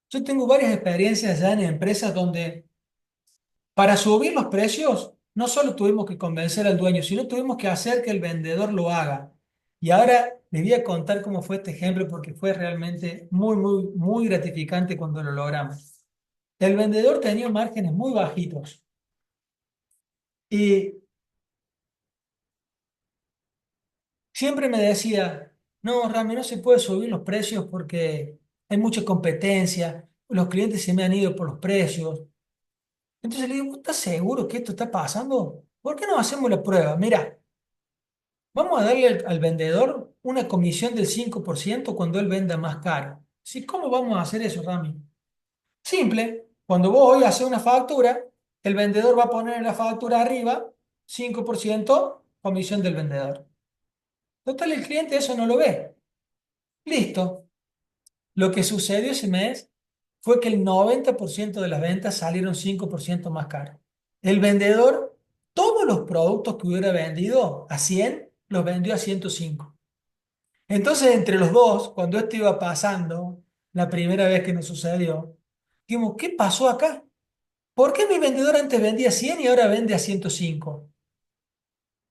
Yo tengo varias experiencias ya en empresas donde para subir los precios no solo tuvimos que convencer al dueño, sino tuvimos que hacer que el vendedor lo haga. Y ahora les voy a contar cómo fue este ejemplo porque fue realmente muy, muy, muy gratificante cuando lo logramos. El vendedor tenía márgenes muy bajitos y siempre me decía, no, Rami, no se puede subir los precios porque hay mucha competencia, los clientes se me han ido por los precios. Entonces le digo, ¿estás seguro que esto está pasando? ¿Por qué no hacemos la prueba? Mira, vamos a darle al vendedor una comisión del 5% cuando él venda más caro. ¿Sí? ¿Cómo vamos a hacer eso, Rami? Simple, cuando vos hoy haces una factura, el vendedor va a poner en la factura arriba 5% comisión del vendedor. Total, el cliente eso no lo ve. Listo. Lo que sucedió ese mes fue que el 90% de las ventas salieron 5% más caras. El vendedor, todos los productos que hubiera vendido a 100, los vendió a 105. Entonces, entre los dos, cuando esto iba pasando, la primera vez que nos sucedió, dijimos, ¿qué pasó acá? ¿Por qué mi vendedor antes vendía 100 y ahora vende a 105?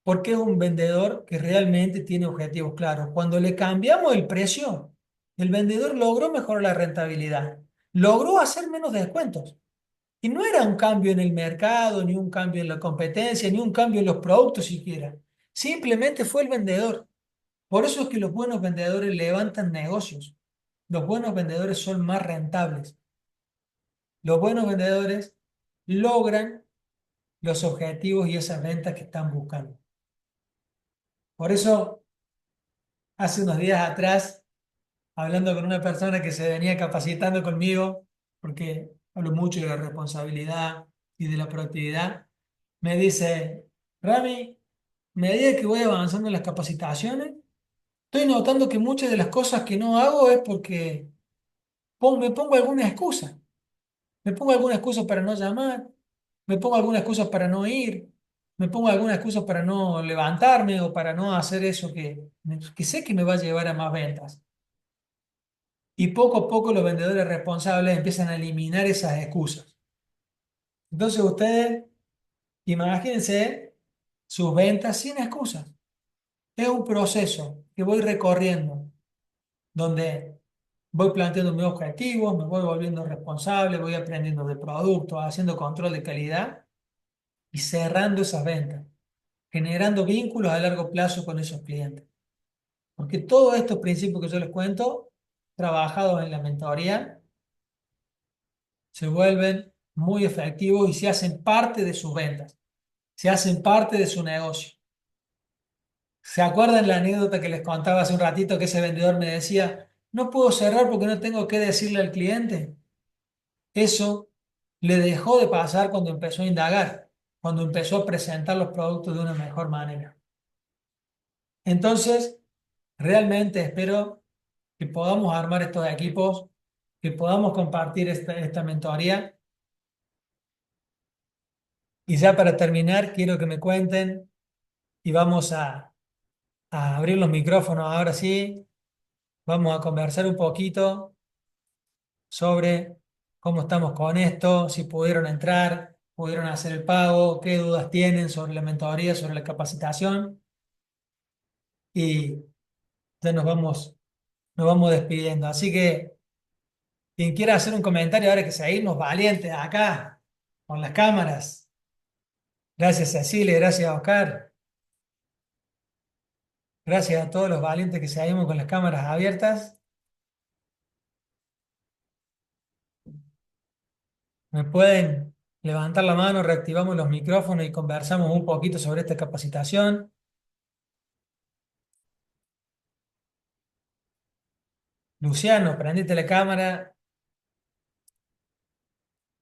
Porque es un vendedor que realmente tiene objetivos claros. Cuando le cambiamos el precio, el vendedor logró mejorar la rentabilidad, logró hacer menos descuentos. Y no era un cambio en el mercado, ni un cambio en la competencia, ni un cambio en los productos siquiera. Simplemente fue el vendedor. Por eso es que los buenos vendedores levantan negocios. Los buenos vendedores son más rentables. Los buenos vendedores logran los objetivos y esas ventas que están buscando. Por eso, hace unos días atrás, hablando con una persona que se venía capacitando conmigo, porque hablo mucho de la responsabilidad y de la proactividad, me dice, Rami, a medida que voy avanzando en las capacitaciones, estoy notando que muchas de las cosas que no hago es porque me pongo alguna excusa. Me pongo alguna excusa para no llamar, me pongo alguna excusa para no ir, me pongo alguna excusa para no levantarme o para no hacer eso que sé que me va a llevar a más ventas. Y poco a poco los vendedores responsables empiezan a eliminar esas excusas. Entonces ustedes, imagínense sus ventas sin excusas. Es un proceso que voy recorriendo, donde voy planteando mis objetivos, me voy volviendo responsable, voy aprendiendo de productos, haciendo control de calidad y cerrando esas ventas, generando vínculos a largo plazo con esos clientes. Porque todos estos principios que yo les cuento, trabajados en la mentoría, se vuelven muy efectivos y se hacen parte de sus ventas, se hacen parte de su negocio. ¿Se acuerdan la anécdota que les contaba hace un ratito que ese vendedor me decía, no puedo cerrar porque no tengo que decirle al cliente? Eso le dejó de pasar cuando empezó a indagar, cuando empezó a presentar los productos de una mejor manera. Entonces, realmente espero que podamos armar estos equipos, que podamos compartir esta mentoría Y ya para terminar, quiero que me cuenten y vamos a abrir los micrófonos ahora sí. Vamos a conversar un poquito sobre cómo estamos con esto, si pudieron entrar, pudieron hacer el pago, qué dudas tienen sobre la mentoría, sobre la capacitación. Y ya nos vamos despidiendo. Así que quien quiera hacer un comentario ahora que seguimos valientes acá con las cámaras. Gracias Cecilia, gracias Oscar. Gracias a todos los valientes que seguimos con las cámaras abiertas. ¿Me pueden levantar la mano? Reactivamos los micrófonos y conversamos un poquito sobre esta capacitación. Luciano, prendete la cámara.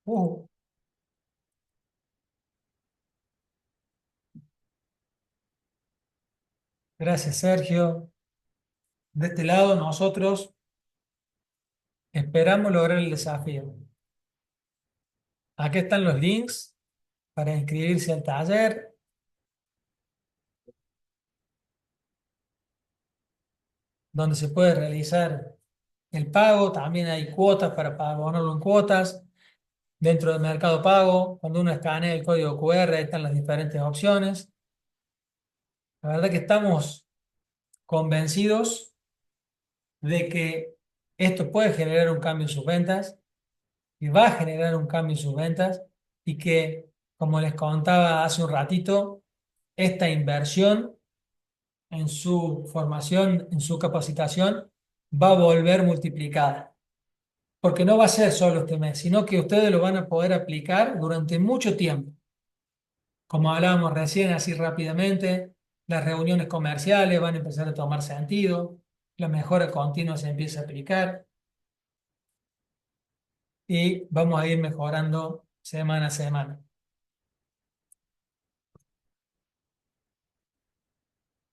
Uh, gracias, Sergio. De este lado, nosotros esperamos lograr el desafío. Aquí están los links para inscribirse al taller. Donde se puede realizar el pago. También hay cuotas para abonarlo en cuotas. Dentro del Mercado Pago, cuando uno escanea el código QR, ahí están las diferentes opciones. La verdad que estamos convencidos de que esto puede generar un cambio en sus ventas y va a generar un cambio en sus ventas y que, como les contaba hace un ratito, esta inversión en su formación, en su capacitación, va a volver multiplicada. Porque no va a ser solo este mes, sino que ustedes lo van a poder aplicar durante mucho tiempo. Como hablábamos recién, así rápidamente, las reuniones comerciales van a empezar a tomar sentido, la mejora continua se empieza a aplicar y vamos a ir mejorando semana a semana.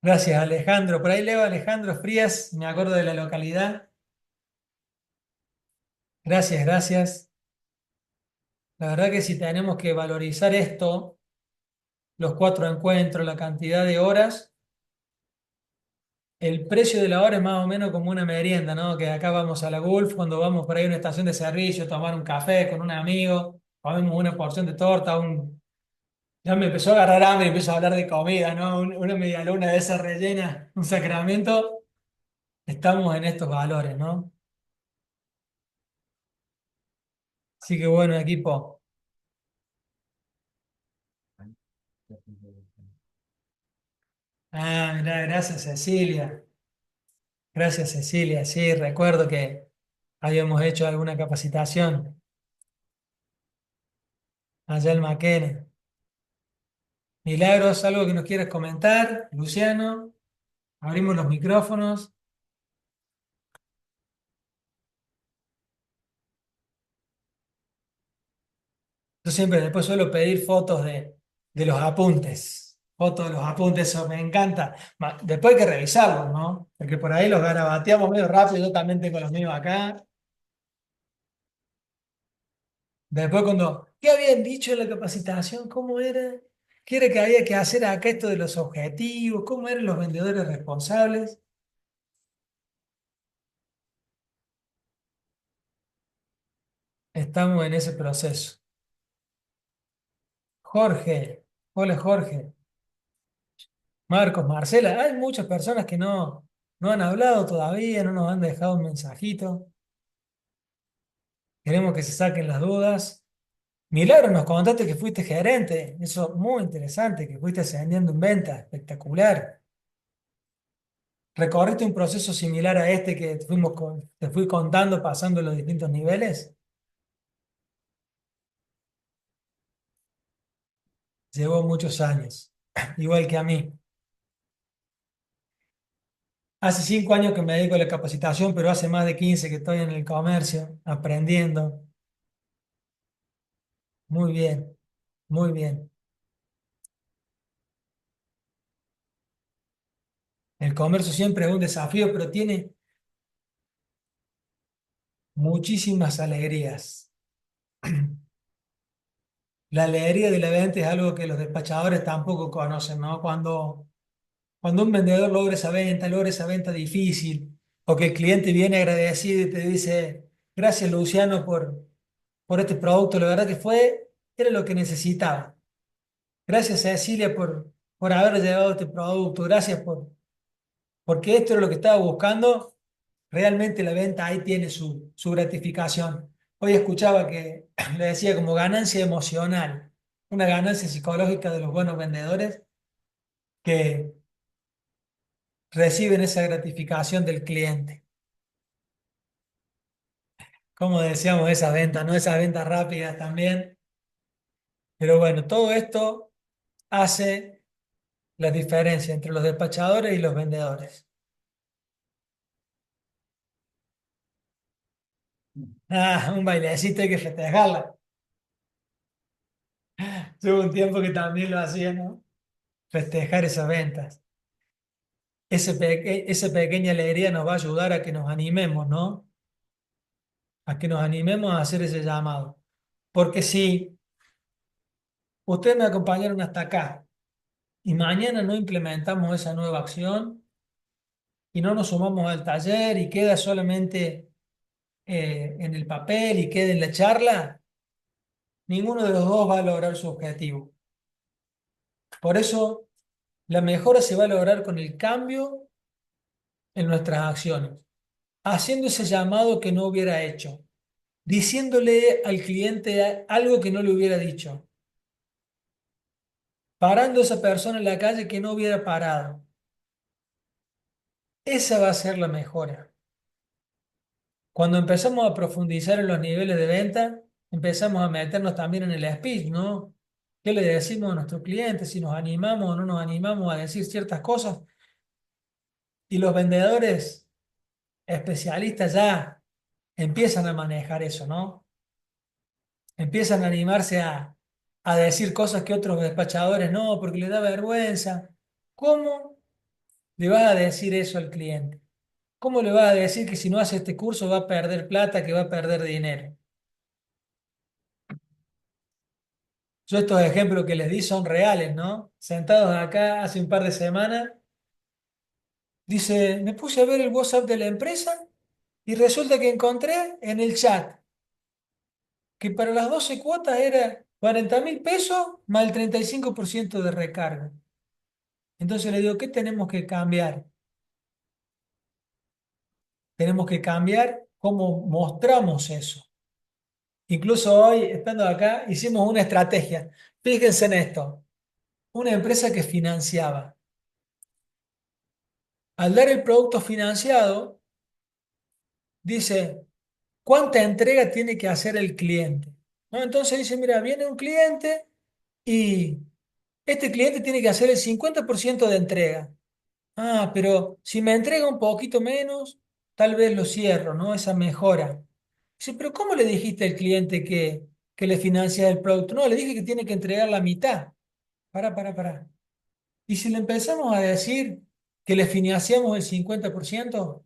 Gracias, Alejandro. Por ahí leo a Alejandro Frías, me acuerdo de la localidad. Gracias, gracias. La verdad que si tenemos que valorizar esto, los 4 encuentros, la cantidad de horas, el precio de la hora es más o menos como una merienda, ¿no? Que acá vamos a la Gulf, cuando vamos por ahí a una estación de servicio, tomar un café con un amigo, comemos una porción de torta, ya me empezó a agarrar hambre y empiezo a hablar de comida, ¿no? Una media luna de esa rellena, un sacramento. Estamos en estos valores, ¿no? Así que bueno, equipo. Ah, mirá, gracias Cecilia. Gracias Cecilia. Sí, recuerdo que habíamos hecho alguna capacitación allá en Maquena. Milagros, ¿algo que nos quieras comentar? Luciano, abrimos los micrófonos. Yo siempre después suelo pedir fotos de los apuntes. Fotos de los apuntes, eso me encanta. Después hay que revisarlos, ¿no? Porque por ahí los garabateamos medio rápido. Yo también tengo los míos acá. Después ¿qué habían dicho en la capacitación? ¿Cómo era? ¿Qué era que había que hacer acá esto de los objetivos? ¿Cómo eran los vendedores responsables? Estamos en ese proceso. Jorge, hola Jorge. Marcos, Marcela, hay muchas personas que no han hablado todavía, no nos han dejado un mensajito. Queremos que se saquen las dudas. Milagro, nos contaste que fuiste gerente. Eso muy interesante, que fuiste ascendiendo en venta. Espectacular. ¿Recorriste un proceso similar a este que te fui contando pasando los distintos niveles? Llevó muchos años, igual que a mí. Hace 5 años que me dedico a la capacitación, pero hace más de 15 que estoy en el comercio, aprendiendo. Muy bien, muy bien. El comercio siempre es un desafío, pero tiene muchísimas alegrías. La alegría de la venta es algo que los despachadores tampoco conocen, ¿no? Cuando un vendedor logra esa venta difícil, o que el cliente viene agradecido y te dice, gracias Luciano por este producto, la verdad que era lo que necesitaba. Gracias Cecilia por haber llevado este producto, gracias porque esto era lo que estaba buscando. Realmente la venta ahí tiene su gratificación. Hoy escuchaba que le decía como ganancia emocional, una ganancia psicológica de los buenos vendedores que reciben esa gratificación del cliente. Como decíamos, esas ventas, ¿no? Esas ventas rápidas también. Pero bueno, todo esto hace la diferencia entre los despachadores y los vendedores. Ah, un bailecito hay que festejarla. Hubo un tiempo que también lo hacía, ¿no? Festejar esas ventas. Esa pequeña alegría nos va a ayudar a que nos animemos, ¿no? A que nos animemos a hacer ese llamado. Porque si ustedes me acompañaron hasta acá y mañana no implementamos esa nueva acción y no nos sumamos al taller y queda solamente en el papel y queda en la charla, ninguno de los dos va a lograr su objetivo. Por eso, la mejora se va a lograr con el cambio en nuestras acciones, haciendo ese llamado que no hubiera hecho, diciéndole al cliente algo que no le hubiera dicho, parando a esa persona en la calle que no hubiera parado. Esa va a ser la mejora. Cuando empezamos a profundizar en los niveles de venta, empezamos a meternos también en el speech, ¿no? ¿Qué le decimos a nuestros clientes? Si nos animamos o no nos animamos a decir ciertas cosas. Y los vendedores especialistas ya empiezan a manejar eso, ¿no? Empiezan a animarse a decir cosas que otros despachadores no, porque les da vergüenza. ¿Cómo le vas a decir eso al cliente? ¿Cómo le vas a decir que si no hace este curso va a perder plata, que va a perder dinero? Yo estos ejemplos que les di son reales, ¿no? Sentados acá hace un par de semanas, dice, me puse a ver el WhatsApp de la empresa y resulta que encontré en el chat que para las 12 cuotas era 40.000 pesos más el 35% de recarga. Entonces le digo, ¿qué tenemos que cambiar? Tenemos que cambiar cómo mostramos eso. Incluso hoy, estando acá, hicimos una estrategia. Fíjense en esto. Una empresa que financiaba. Al dar el producto financiado, dice, ¿cuánta entrega tiene que hacer el cliente? ¿No? Entonces dice, mira, viene un cliente y este cliente tiene que hacer el 50% de entrega. Ah, pero si me entrega un poquito menos, tal vez lo cierro, ¿no? Esa mejora. Dice, pero ¿cómo le dijiste al cliente que le financia el producto? No, le dije que tiene que entregar la mitad. Para. Y si le empezamos a decir que le financiamos el 50%,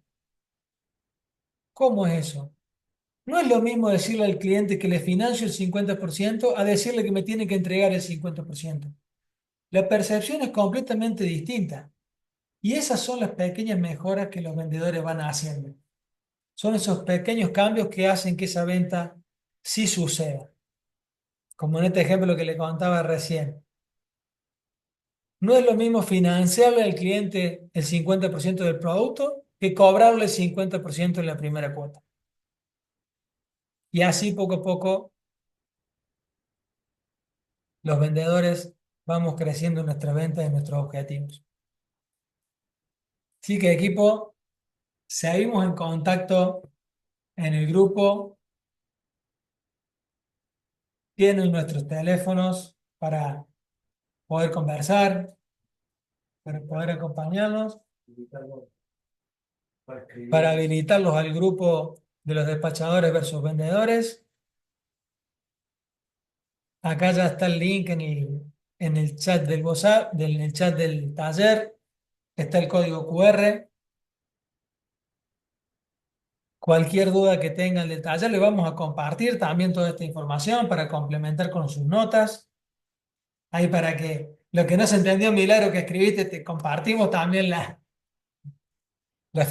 ¿cómo es eso? No es lo mismo decirle al cliente que le financio el 50% a decirle que me tiene que entregar el 50%. La percepción es completamente distinta. Y esas son las pequeñas mejoras que los vendedores van haciendo. Son esos pequeños cambios que hacen que esa venta sí suceda. Como en este ejemplo que le contaba recién. No es lo mismo financiarle al cliente el 50% del producto que cobrarle el 50% en la primera cuota. Y así poco a poco los vendedores vamos creciendo en nuestra venta y en nuestros objetivos. Así que equipo, seguimos en contacto en el grupo. Tienen nuestros teléfonos para poder conversar, para poder acompañarnos, para habilitarlos al grupo de los despachadores versus vendedores. Acá ya está el link en el chat del WhatsApp, en el chat del taller. Está el código QR. Cualquier duda que tengan del taller, le vamos a compartir también toda esta información para complementar con sus notas. Ahí para que lo que no se entendió, Milagro, que escribiste, te compartimos también las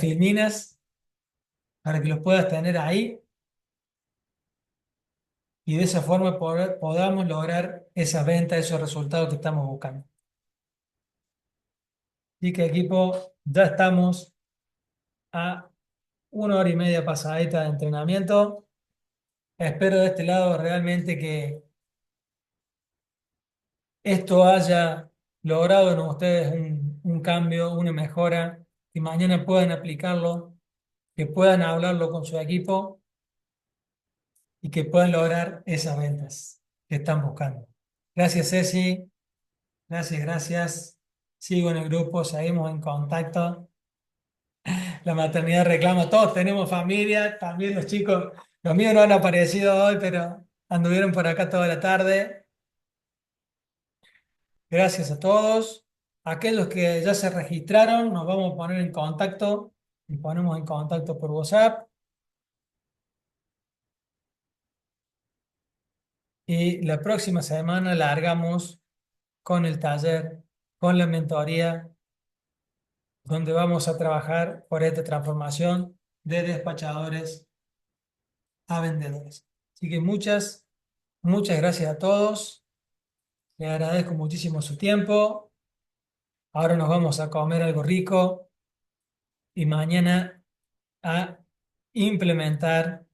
filminas para que los puedas tener ahí y de esa forma podamos lograr esa venta, esos resultados que estamos buscando. Así que equipo, ya estamos a 1 hora y media pasadita de entrenamiento. Espero de este lado realmente que esto haya logrado en ustedes un cambio, una mejora, que mañana puedan aplicarlo, que puedan hablarlo con su equipo y que puedan lograr esas ventas que están buscando. Gracias, Ceci. Gracias, gracias. Sigo en el grupo, seguimos en contacto. La maternidad reclama, todos tenemos familia, también los chicos, los míos no han aparecido hoy, pero anduvieron por acá toda la tarde. Gracias a todos. Aquellos que ya se registraron, nos vamos a poner en contacto y ponemos en contacto por WhatsApp. Y la próxima semana largamos con el taller, con la mentoría, donde vamos a trabajar por esta transformación de despachadores a vendedores. Así que muchas gracias a todos. Les agradezco muchísimo su tiempo. Ahora nos vamos a comer algo rico y mañana a implementar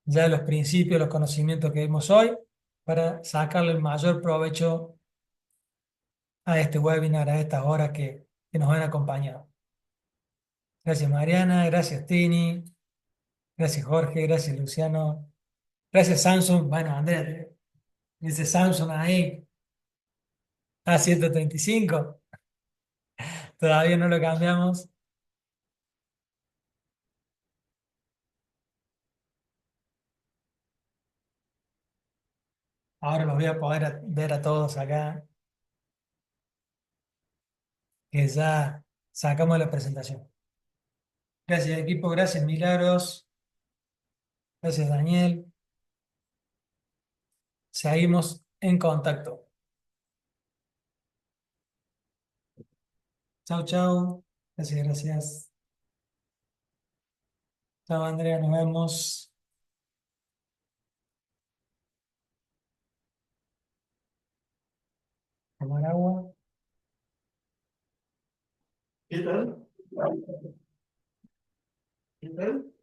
ya los principios, los conocimientos que vimos hoy para sacarle el mayor provecho a este webinar, a estas horas que nos han acompañado. Gracias Mariana, gracias Tini, gracias Jorge, gracias Luciano, gracias Samsung. Bueno, Andrés, dice Samsung ahí, A135, todavía no lo cambiamos. Ahora los voy a poder ver a todos acá, que ya sacamos la presentación. Gracias equipo, gracias Milagros, gracias Daniel. Seguimos en contacto. Chau, chau. Gracias, gracias. Chao, Andrea, nos vemos. Tomar agua.
¿Qué tal? ¿Qué tal?